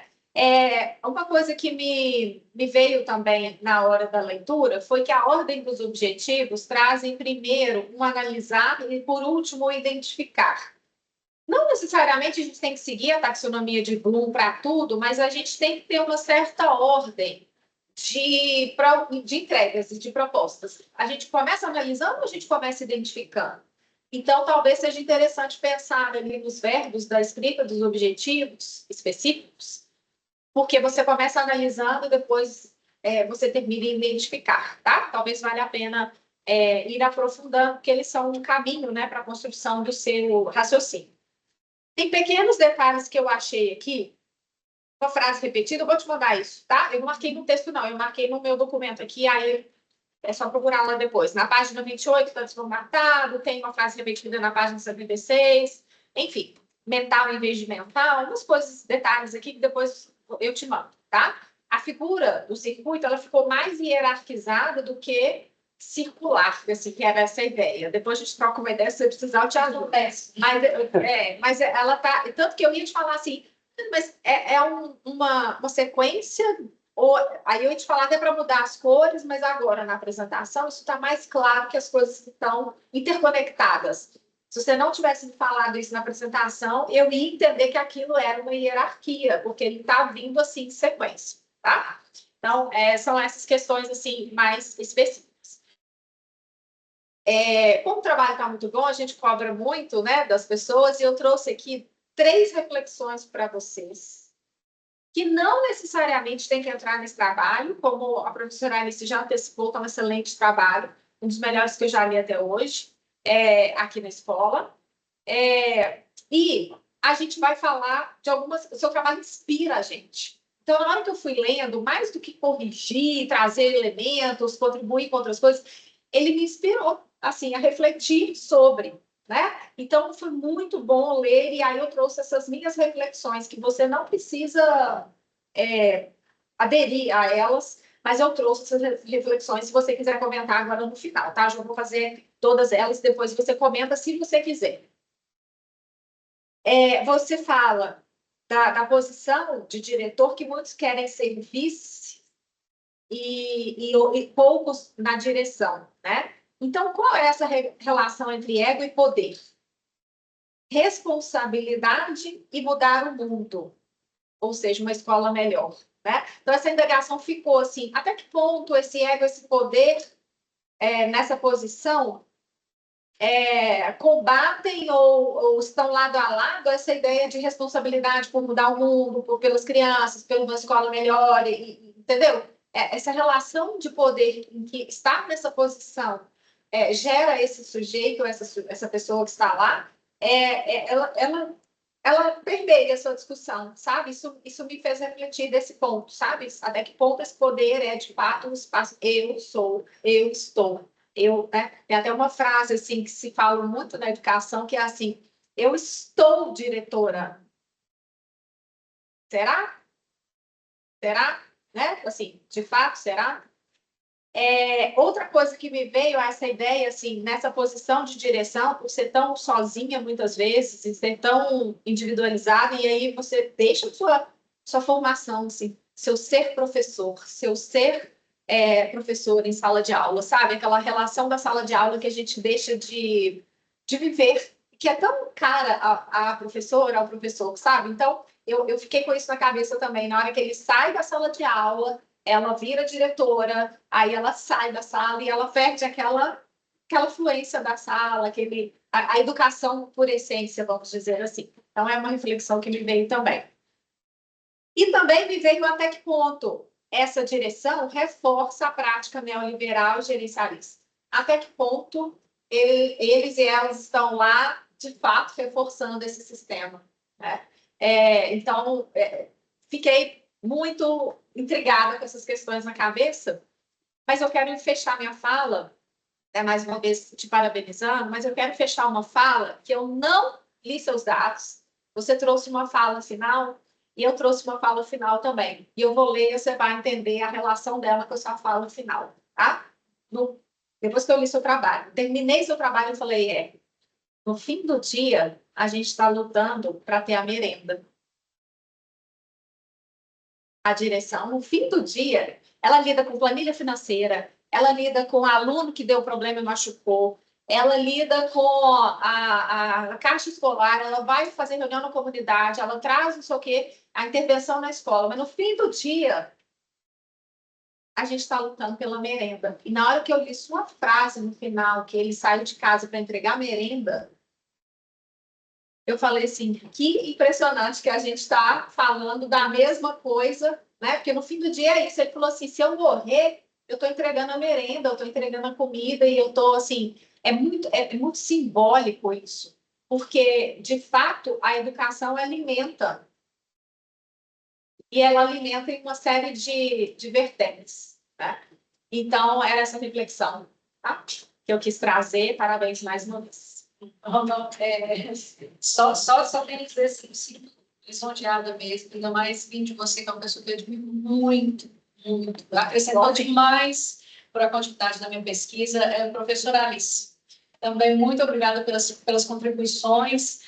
Uma coisa que me veio também na hora da leitura foi que a ordem dos objetivos trazem primeiro um analisar e, por último, o identificar. Não necessariamente a gente tem que seguir a taxonomia de Bloom para tudo, mas a gente tem que ter uma certa ordem de entregas e de propostas. A gente começa analisando ou a gente começa identificando? Então, talvez seja interessante pensar ali nos verbos da escrita dos objetivos específicos, porque você começa analisando e depois você termina em identificar, tá? Talvez valha a pena ir aprofundando, porque eles são um caminho, né, para a construção do seu raciocínio. Tem pequenos detalhes que eu achei aqui, uma frase repetida, eu vou te mandar isso, tá? Eu não marquei no texto, não, eu marquei no meu documento aqui, aí é só procurar lá depois. Na página 28 está desformatado, tem uma frase repetida na página 76, enfim, mental em vez de mental, umas coisas, detalhes aqui que depois eu te mando, tá? A figura do circuito, ela ficou mais hierarquizada do que circular, assim, que era essa ideia. Depois a gente troca uma ideia, se você precisar, eu te ajudo. Mas ela tá... Tanto que eu ia te falar assim, mas uma sequência... Aí eu ia te falar até para mudar as cores, mas agora, na apresentação, isso está mais claro que as coisas estão interconectadas. Se você não tivesse me falado isso na apresentação, eu ia entender que aquilo era uma hierarquia, porque ele está vindo assim em sequência, tá? Então, são essas questões assim mais específicas. Como o trabalho está muito bom, a gente cobra muito, né, das pessoas, e eu trouxe aqui 3 reflexões para vocês, que não necessariamente tem que entrar nesse trabalho, como a professora Alice já antecipou, está um excelente trabalho, um dos melhores que eu já li até hoje, aqui na escola. E a gente vai falar de algumas... O seu trabalho inspira a gente. Então, na hora que eu fui lendo, mais do que corrigir, trazer elementos, contribuir com outras coisas, ele me inspirou, assim, a refletir sobre, né? Então, foi muito bom ler, e aí eu trouxe essas minhas reflexões, que você não precisa aderir a elas, mas eu trouxe essas reflexões, se você quiser comentar agora no final, tá? Já vou fazer todas elas, depois você comenta se você quiser. Você fala da posição de diretor, que muitos querem ser vice e poucos na direção, né? Então, qual é essa relação entre ego e poder? Responsabilidade e mudar o mundo, ou seja, uma escola melhor, né? Então, essa indagação ficou assim, até que ponto esse ego, esse poder, nessa posição, combatem ou estão lado a lado essa ideia de responsabilidade por mudar o mundo, pelas crianças, por uma escola melhor, entendeu? Essa relação de poder em que estar nessa posição gera esse sujeito, essa pessoa que está lá, ela permeia essa discussão, sabe? Isso me fez refletir desse ponto, sabe? Até que ponto esse poder é, de fato, um espaço eu sou, eu estou. Né? Tem até uma frase assim que se fala muito na educação, que é assim: eu estou diretora. Será? Será? Né? Assim, de fato, será? Outra coisa que me veio é essa ideia, assim, nessa posição de direção, por ser tão sozinha muitas vezes, e ser tão individualizada, e aí você deixa sua formação, assim, seu ser professor, seu ser professor em sala de aula, sabe? Aquela relação da sala de aula que a gente deixa de viver, que é tão cara a professora, ao professor, sabe? Então, eu fiquei com isso na cabeça também, na hora que ele sai da sala de aula, ela vira diretora, aí ela sai da sala e ela perde aquela fluência da sala, a educação por essência, vamos dizer assim. Então, é uma reflexão que me veio também. E também me veio até que ponto essa direção reforça a prática neoliberal e gerencialista. Até que ponto eles e elas estão lá, de fato, reforçando esse sistema, né? Então, fiquei muito intrigada com essas questões na cabeça, mas eu quero fechar minha fala, mais uma vez te parabenizando, mas eu quero fechar uma fala que eu não li seus dados. Você trouxe uma fala final E eu trouxe uma fala final também. E eu vou ler e você vai entender a relação dela com a sua fala final, tá? Depois que eu li seu trabalho. Terminei seu trabalho, eu falei, no fim do dia, a gente está lutando para ter a merenda. A direção, no fim do dia, ela lida com planilha financeira, ela lida com o aluno que deu problema e machucou, ela lida com a caixa escolar, ela vai fazer reunião na comunidade, ela traz não sei o quê, a intervenção na escola, mas no fim do dia, a gente está lutando pela merenda. E na hora que eu li sua frase no final, que ele saiu de casa para entregar a merenda, eu falei assim, que impressionante que a gente está falando da mesma coisa, né? Porque no fim do dia é isso. Ele falou assim, se eu morrer, eu estou entregando a merenda, eu estou entregando a comida e eu estou assim... É muito simbólico isso, porque, de fato, a educação alimenta. E ela alimenta em uma série de vertentes. Tá? Então, era essa reflexão, tá? Que eu quis trazer. Parabéns mais uma vez. Só quero dizer assim, me sinto lisonjeada mesmo, ainda mais vindo de você, que é uma pessoa que eu admiro muito, muito. Acrescentou demais para a quantidade da minha pesquisa, é a professora Alice. Também muito obrigada pelas contribuições.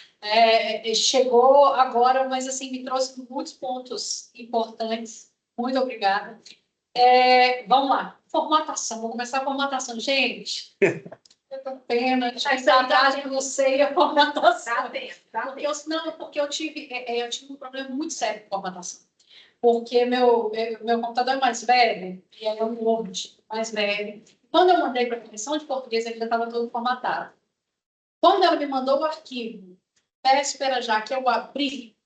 Chegou agora, mas assim, me trouxe muitos pontos importantes. Muito obrigada. Vamos lá, formatação. Vou começar a formatação. Gente, eu tô pena de atrás de você e a formatação. Porque eu tive um problema muito sério com formatação. Porque meu computador é mais velho, e aí é um Word mais velho. Quando eu mandei para a correção de português, ele já estava todo formatado. Quando ela me mandou o arquivo, véspera já que eu abri,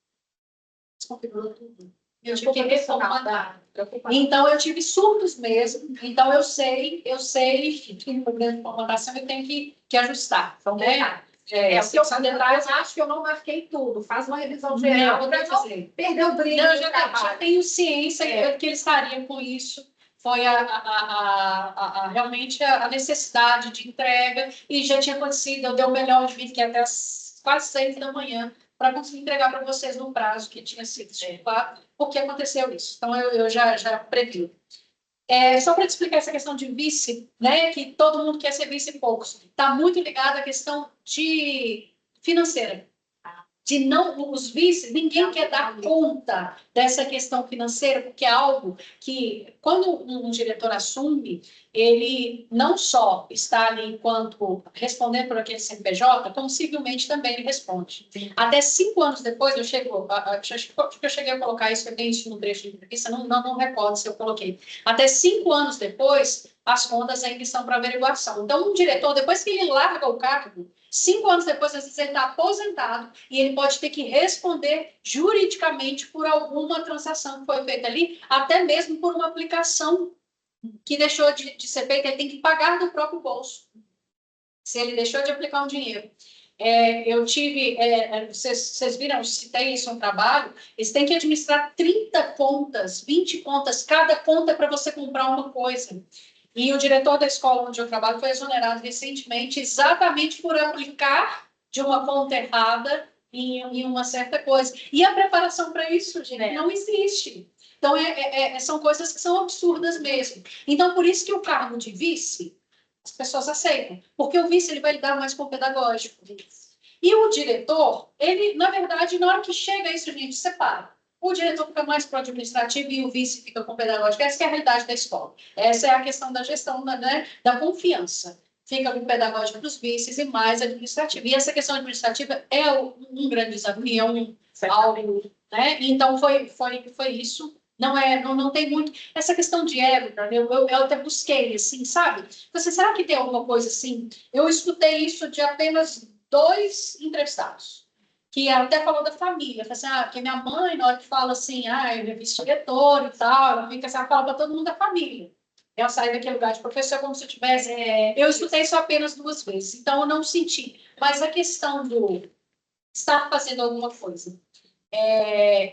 desconfigurou tudo. Eu tive que reformatar. Então, eu tive surtos mesmo. Então, eu sei que no problema de formatação eu tenho que ajustar. São detalhes. São detalhes, eu acho que eu não marquei tudo. Faz uma revisão geral. Perdeu o brilho. Eu já tenho ciência que ele estaria com isso. Foi realmente a necessidade de entrega, e já tinha acontecido, eu dei o melhor de mim, que até quase 6 da manhã, para conseguir entregar para vocês no prazo que tinha sido estipulado, porque aconteceu isso. Então, eu já previ. Só para te explicar essa questão de vice, né, que todo mundo quer ser vice e poucos, está muito ligado à questão financeira. De não, os vices, ninguém quer dar conta dessa questão financeira, porque é algo que, quando um diretor assume, ele não só está ali enquanto respondendo por aquele CNPJ, como civilmente também ele responde. Sim. Até 5 anos depois, eu cheguei a colocar isso, eu tenho isso no trecho de entrevista, não recordo se eu coloquei. Até 5 anos depois, as contas ainda estão para averiguação. Então, um diretor, depois que ele larga o cargo, 5 anos depois, às vezes ele está aposentado e ele pode ter que responder juridicamente por alguma transação que foi feita ali, até mesmo por uma aplicação que deixou de ser feita, ele tem que pagar do próprio bolso, se ele deixou de aplicar um dinheiro. Eu tive, vocês viram, eu citei isso no trabalho, eles têm que administrar 30 contas, 20 contas, cada conta para você comprar uma coisa. E o diretor da escola onde eu trabalho foi exonerado recentemente exatamente por aplicar de uma conta errada em uma certa coisa. E a preparação para isso, gente, não existe. Então, são coisas que são absurdas mesmo. Então, por isso que o cargo de vice, as pessoas aceitam. Porque o vice ele vai lidar mais com o pedagógico. E o diretor, ele, na verdade, na hora que chega isso, a gente separa. O diretor fica mais para o administrativo e o vice fica com o pedagógico. Essa é a realidade da escola. Essa é a questão da gestão, né, da confiança. Fica com o pedagógico dos vices e mais administrativo. E essa questão administrativa é um grande desafio, algo, né? Então, foi isso. Não tem muito... Essa questão de ego, eu até busquei, assim, sabe? Você, será que tem alguma coisa assim? Eu escutei isso de apenas 2 entrevistados. Que até falou da família, falou assim, porque minha mãe, na hora que fala assim, eu vice diretor e tal, ela fica assim, ela fala para todo mundo da família. Ela sai daquele lugar de professor como se eu tivesse... eu escutei isso apenas 2 vezes, então eu não senti. Mas a questão do estar fazendo alguma coisa,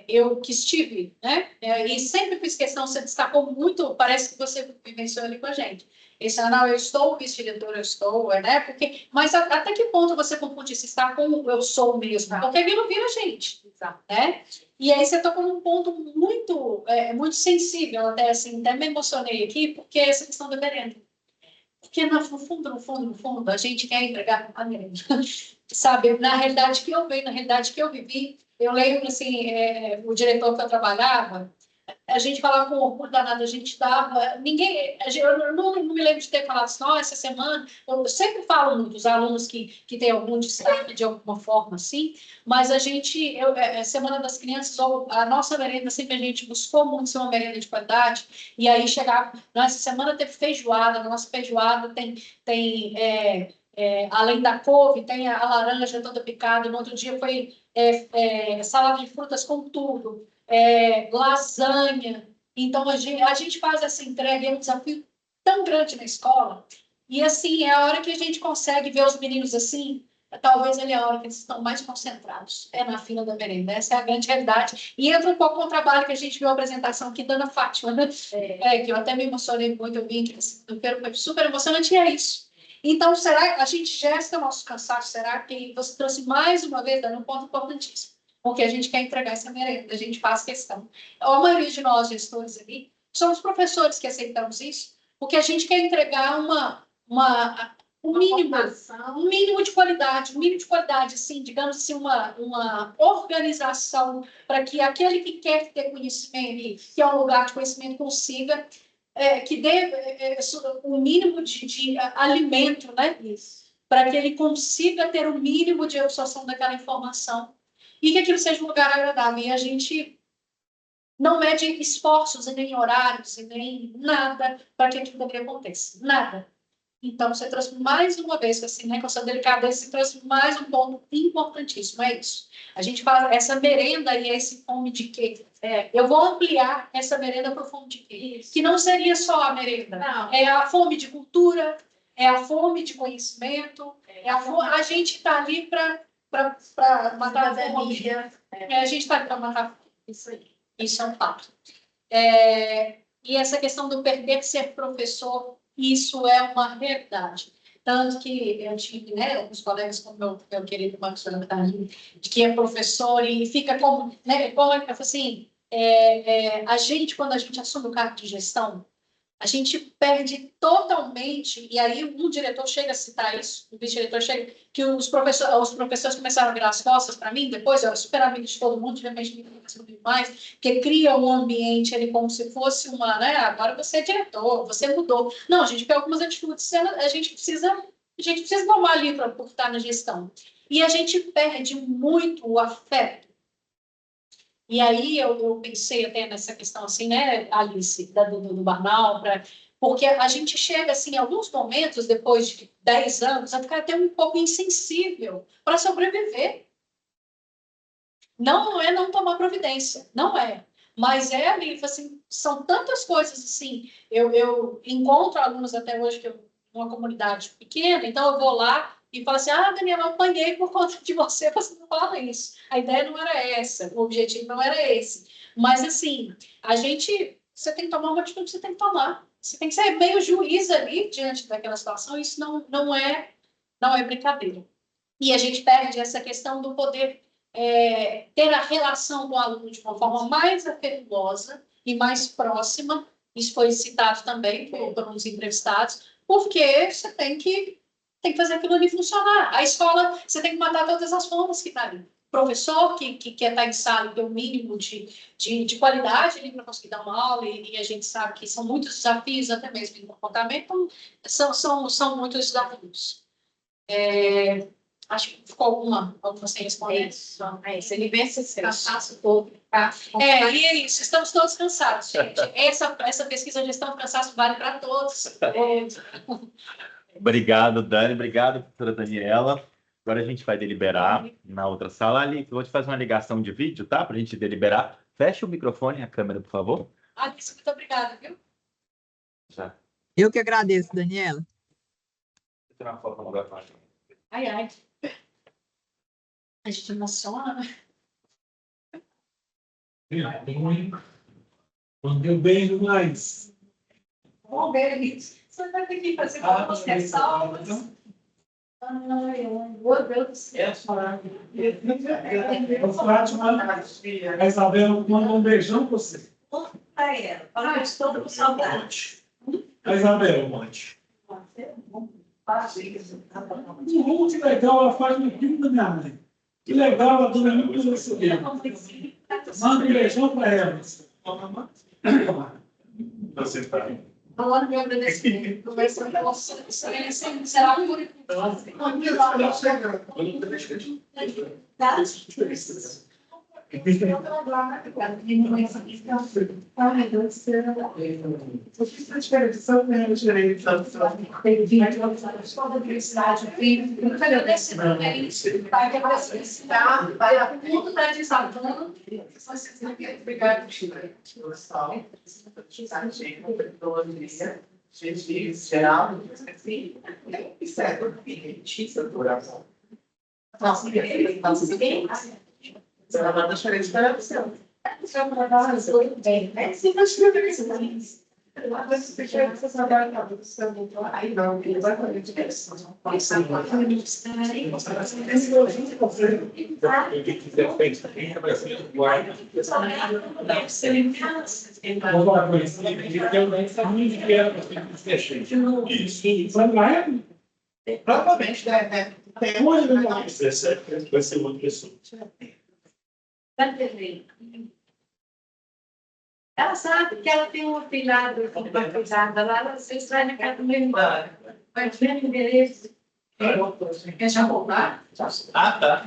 eu que estive, né? E sempre fiz questão, você destacou muito, parece que você vivenciou ali com a gente. Esse ano, não, eu estou vice-diretora, eu estou, né? Porque, mas até que ponto você confunde se está com o eu sou mesmo? Porque aquilo vira gente, né? E aí você tocou num ponto muito, muito sensível, até assim, até me emocionei aqui, porque é essa questão da merenda. Porque no fundo, a gente quer entregar a merenda. Sabe, na realidade que eu vejo, na realidade que eu vivi, eu lembro, assim, o diretor que eu trabalhava, a gente falava com orgulho danado, a gente dava, ninguém, eu não me lembro de ter falado assim, não, essa semana, eu sempre falo dos alunos que têm algum destaque de alguma forma, assim, mas a gente, Semana das Crianças, a nossa merenda, sempre a gente buscou muito ser uma merenda de qualidade, e aí chegava, essa semana teve feijoada, na nossa feijoada além da couve, tem a laranja toda picada, no outro dia foi salada de frutas com tudo, lasanha. Então, a gente faz essa entrega, é um desafio tão grande na escola. E, assim, é a hora que a gente consegue ver os meninos assim, talvez ele é a hora que eles estão mais concentrados, na fila da merenda. Essa é a grande realidade. E entra um pouco no trabalho que a gente viu a apresentação aqui da Ana Fátima, né? Que eu até me emocionei muito, eu vi que o primeiro foi super emocionante, e é isso. Então, será que a gente gesta o nosso cansaço? Será que você trouxe mais uma vez, dando um ponto importantíssimo? Porque a gente quer entregar essa merenda, a gente faz questão. A maioria de nós, gestores ali, somos professores que aceitamos isso, porque a gente quer entregar um mínimo de qualidade, assim, digamos assim, uma organização para que aquele que quer ter conhecimento, que é um lugar de conhecimento, consiga que dê o mínimo de alimento, né? Para que ele consiga ter o mínimo de absorção daquela informação e que aquilo seja um lugar agradável. E a gente não mede esforços e nem horários e nem nada para que aquilo também aconteça. Nada. Então, você trouxe mais uma vez, assim, né, com essa delicadeza, você trouxe mais um ponto importantíssimo, é isso. A gente faz essa merenda e esse fome de quê? Eu vou ampliar essa merenda para o fome de quê? Isso. Que não seria só a merenda. Não. É a fome de cultura, é a fome de conhecimento, a gente está ali para matar a fome. A gente está ali para matar a fome. Isso aí. Isso é um fato. E essa questão do perder ser professor, isso é uma realidade. Tanto que eu tive, né, alguns colegas, como meu querido Marcos Antônio, de que é professor e fica como, né, assim, a gente, quando a gente assume o cargo de gestão, a gente perde totalmente, e aí um diretor chega a citar isso, o vice-diretor chega, que os professores começaram a virar as costas para mim, depois eu era super amigo de todo mundo, realmente me conhece muito mais, porque cria um ambiente ali como se fosse né, agora você é diretor, você mudou. Não, a gente tem algumas atitudes, a gente precisa tomar ali por estar na gestão. E a gente perde muito o afeto. E aí eu pensei até nessa questão assim, né, Alice, do Barnal, porque a gente chega assim, em alguns momentos, depois de 10 anos, a ficar até um pouco insensível para sobreviver. Não é não tomar providência, não é. Mas ali, assim, são tantas coisas assim. Eu encontro alunos até hoje que uma comunidade pequena, então eu vou lá e falo assim, Daniela, eu apanhei por conta de você não fala isso. A ideia não era essa, o objetivo não era esse. Mas, assim, você tem que tomar uma atitude, você tem que tomar. Você tem que ser meio juiz ali diante daquela situação, isso não é brincadeira. E a gente perde essa questão do poder ter a relação com o aluno de uma forma mais afetuosa e mais próxima. Isso foi citado também por uns entrevistados, porque você tem que fazer aquilo ali funcionar. A escola, você tem que matar todas as fontes que estão ali. Professor que quer estar em sala e ter o mínimo de qualidade ali para conseguir dar uma aula, e a gente sabe que são muitos desafios, até mesmo no comportamento, são muitos desafios. Acho que ficou alguma sem responder. Ele vê esse cansaço todo. E é isso. Estamos todos cansados, gente. Essa pesquisa de gestão do cansaço vale para todos. Obrigado, Dani. Obrigado, professora Daniela. Agora a gente vai deliberar na outra sala ali. Vou te fazer uma ligação de vídeo, tá? Para a gente deliberar. Feche o microfone e a câmera, por favor. Alice, muito obrigada, viu? Já. Eu que agradeço, Daniela. Vou tirar uma foto agora. Ai. A gente emociona, né? Mandeu bem demais. Vamos ver, Alice. Você vai ter que fazer algumas ressalvas. Ai, meu Deus do céu. O Fátima, a Isabela mandou um beijão pra você. Para ela. Ah, estou com saudade. A Isabela, mande. Que legal, ela faz no filho da minha mãe. Que legal, ela dura muito receber. Manda um beijão para ela. Você está. Agora, meu agradecimento. Conversando com você, será por Ai, Deus do céu. Toda a felicidade, filho. Muito agradecido também. Vai que a felicidade, vai a tudo para desabando. Obrigado, Chico. Ela manda diferente para você. Aí não, ele vai fazer diversão. Provavelmente, né? Tem uma vai ser outra pessoa. Ela sabe que ela tem um afilhado que vai cuidar dela. Ela se extrai na casa do meu irmão. Vai ver o endereço. Quer já voltar? Ah, tá.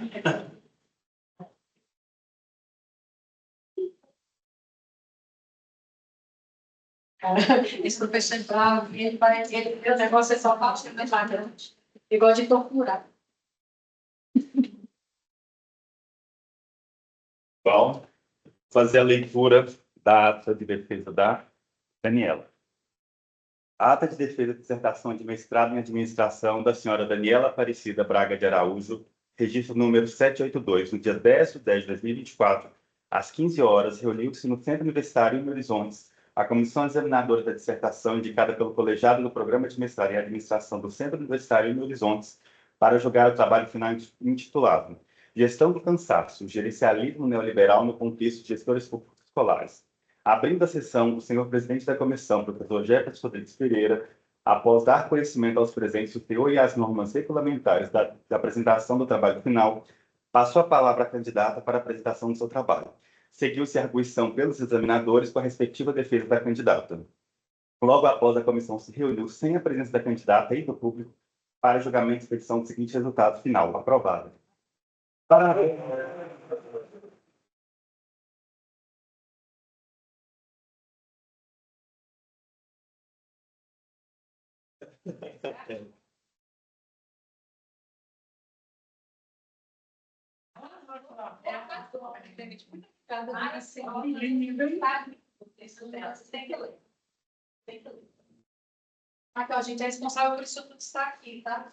Esse professor é bravo, o negócio é só parte da flagrante. Ele gosta de torturar. Bom, fazer a leitura da ata de defesa da Daniela. A ata de defesa de dissertação de mestrado em administração da senhora Daniela Aparecida Braga de Araújo, registro número 782, no dia 10/10 de 2024, às 15 horas, reuniu-se no Centro Universitário em Horizontes a comissão examinadora da dissertação indicada pelo colegiado do Programa de Mestrado em Administração do Centro Universitário em Horizontes para julgar o trabalho final intitulado Gestão do Cansaço, Gerencialismo Neoliberal no Contexto de Gestores Públicos Escolares. Abrindo a sessão, o senhor presidente da comissão, professor Jefferson Rodrigues Pereira, após dar conhecimento aos presentes do teor e as normas regulamentares da apresentação do trabalho final, passou a palavra à candidata para a apresentação do seu trabalho. Seguiu-se a arguição pelos examinadores com a respectiva defesa da candidata. Logo após, a comissão se reuniu sem a presença da candidata e do público para julgamento e expedição do seguinte resultado final: aprovado. Parabéns. Então, a gente é responsável por isso tudo estar aqui, tá?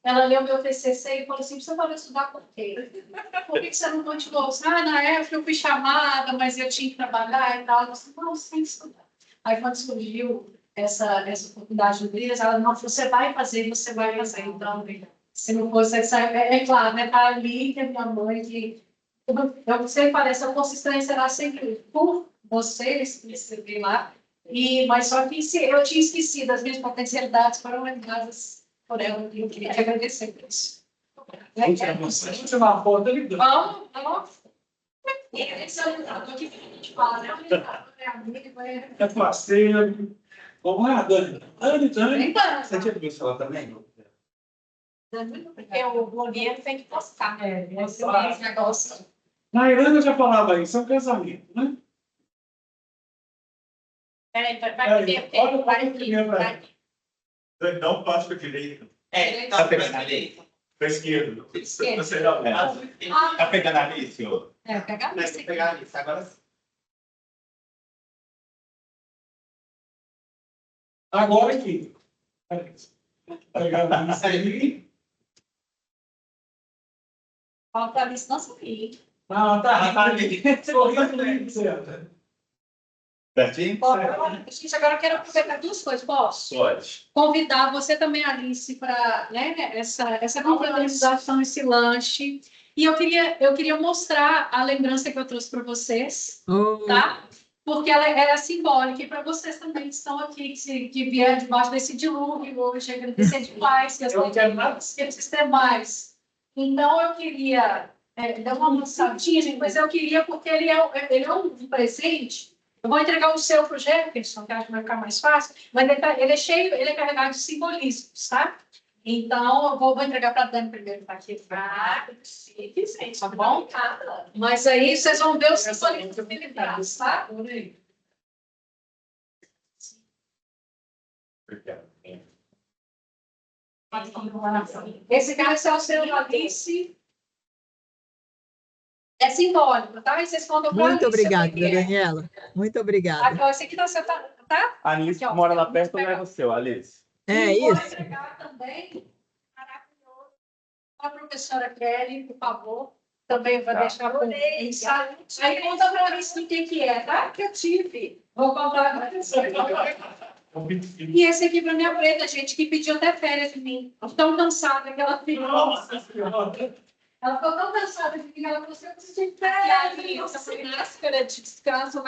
Ela leu meu TCC e falou assim: você vai estudar por quê? Por que você não continuou? Na época eu fui chamada, mas eu tinha que trabalhar e tal. Eu disse: não, você tem que estudar. Aí, quando surgiu essa oportunidade de Brias, ela não, você vai fazer, você vai fazer. Então, se não fosse essa, é claro, né? Tá ali que a minha mãe, que eu sei, parece, a consistência será sempre por vocês que escrevi lá, mas só que eu tinha esquecido as minhas potencialidades foram lembradas por ela, e eu queria te agradecer por isso. Vamos tirar uma foto ali. Vamos. Esse é o litrador que a gente fala, né? O litrador é amigo, É parceiro. Vamos lá, Dani. Dani. Você tinha visto ela também? Porque o blogueiro tem que postar. Esse negócio. Na Irlanda já falava isso, é um casamento, né? Peraí, vai ver. Vai aqui. Não passo para a direita. Tá pegando ali? Para a esquerda. Esquerda. Você não. Está pegando ali, senhor? Pegar Tem que pegar ali. Agora sim. Agora aqui. Pegando isso aí. Falta a lista, não sabia. Ah, tá ali. Sorrindo, certo. Pertinho? Gente, agora eu quero aproveitar duas coisas, posso? Pode. Convidar você também, Alice, para, né, essa confraternização, esse lanche. E eu queria mostrar a lembrança que eu trouxe para vocês, Oh, tá? Porque ela é simbólica e para vocês também que estão aqui, que vieram debaixo desse dilúvio hoje, agradecer demais, que vocês têm mais. Então, eu queria dar uma mostradinha, gente, mas eu queria, porque ele é um presente. Eu vou entregar o seu para o Jefferson, que acho que vai ficar mais fácil, mas ele é cheio, ele é carregado de simbolismos, tá? Então, eu vou entregar para a Dani primeiro, tá aqui. Chique, gente, tá bom? Mas aí vocês vão ver os simbolismos militares, tá? Esse cara é o seu Alice. É simbólico, tá? E vocês contam para muito Alice, obrigada, porque- Daniela. Muito obrigada. Aqui, ó, esse aqui tá? A Alice Aqui, ó, mora lá eu vou perto, pegar. leva o seu, Alice. É E vou isso. entregar também, maravilhoso, a professora Kelly, por favor. Também vai deixar com isso. Aí conta para mim o que é, tá? Que eu tive. Vou contar. E esse aqui para minha preta, gente, que pediu até férias de mim. Tão cansada que ela ficou. Nossa Senhora. Ela ficou tão cansada de mim que ela falou assim: eu preciso de Máscara de descanso,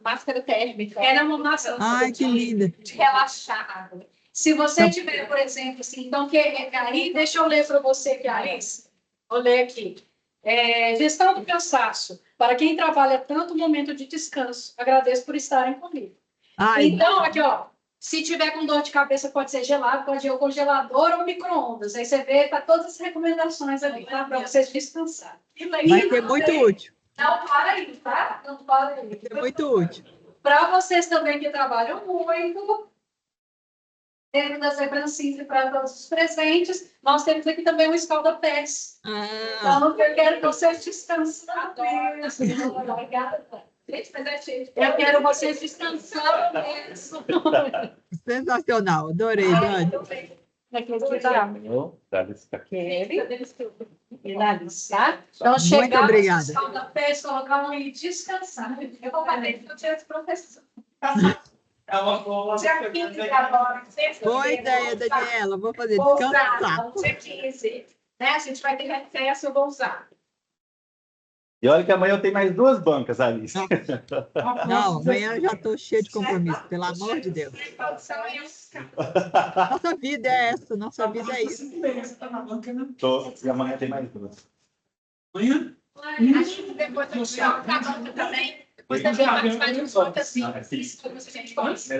máscara térmica. Era uma massa Ai, que linda. De relaxar. Se você tiver, por exemplo, assim, então, aí, deixa eu ler para você aqui, Alice. Vou ler aqui. Gestão do cansaço. Para quem trabalha tanto momento de descanso, agradeço por estarem comigo. Ai, Então, aqui, ó. Se tiver com dor de cabeça, pode ser gelado, pode ir ao congelador ou micro-ondas. Aí você vê, tá todas as recomendações ali, tá? Para vocês descansarem. vai ser muito útil. Não para aí, tá? Não para aí. Vai ser muito útil. Para vocês também que trabalham muito, dentro das lembrancinhas e para todos os presentes, nós temos aqui também um escalda-pés. Ah, Então, eu quero que vocês descansem. Obrigada. Gente, mas é cheio. Eu quero vocês descansando mesmo. sensacional. Adorei, Dani. Então, chegar no obrigada. escalda-pés, colocar um e descansar. Eu vou fazer isso no dia do professor. É uma boa. Dia 15 agora. Boa ideia, Daniela. Vou fazer Vou usar, descansar. então, dia 15. Né? A gente vai ter recesso, eu vou usar. E olha que amanhã eu tenho mais 2 bancas, Alice. Não, amanhã eu já estou cheia de compromisso, pelo amor de Deus. Nossa vida é essa, nossa vida é isso. Você tá na banca, né? Tô, e amanhã tem mais 2. Amanhã? Acho que depois a gente vai pra banca também. Depois a gente vai de conta assim. Isso, a gente gosta.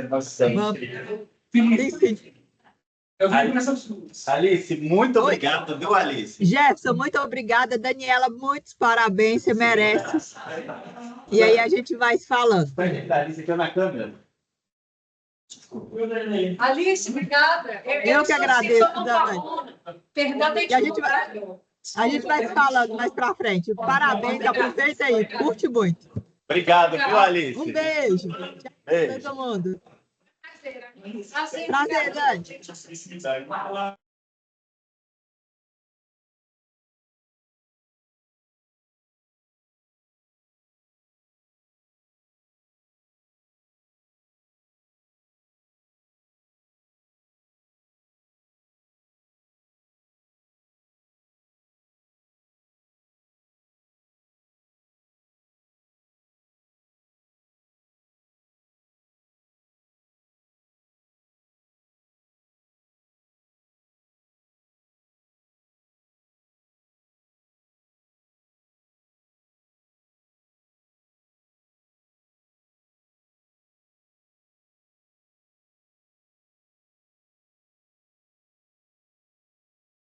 Tem sim. Eu vou com essas duas. Alice, muito obrigado, viu, Alice? Jefferson, muito obrigada. Daniela, muitos parabéns, você merece. E aí a gente vai se falando. Alice aqui na câmera. Alice, obrigada. Eu que agradeço, Dani. Perdão, E a gente vai se falando mais pra frente. Parabéns, aproveita aí, curte muito. Obrigado, viu, Alice? Um beijo. Tchau, Beijo. todo mundo. Prazer, Prazer, Dani. Alice.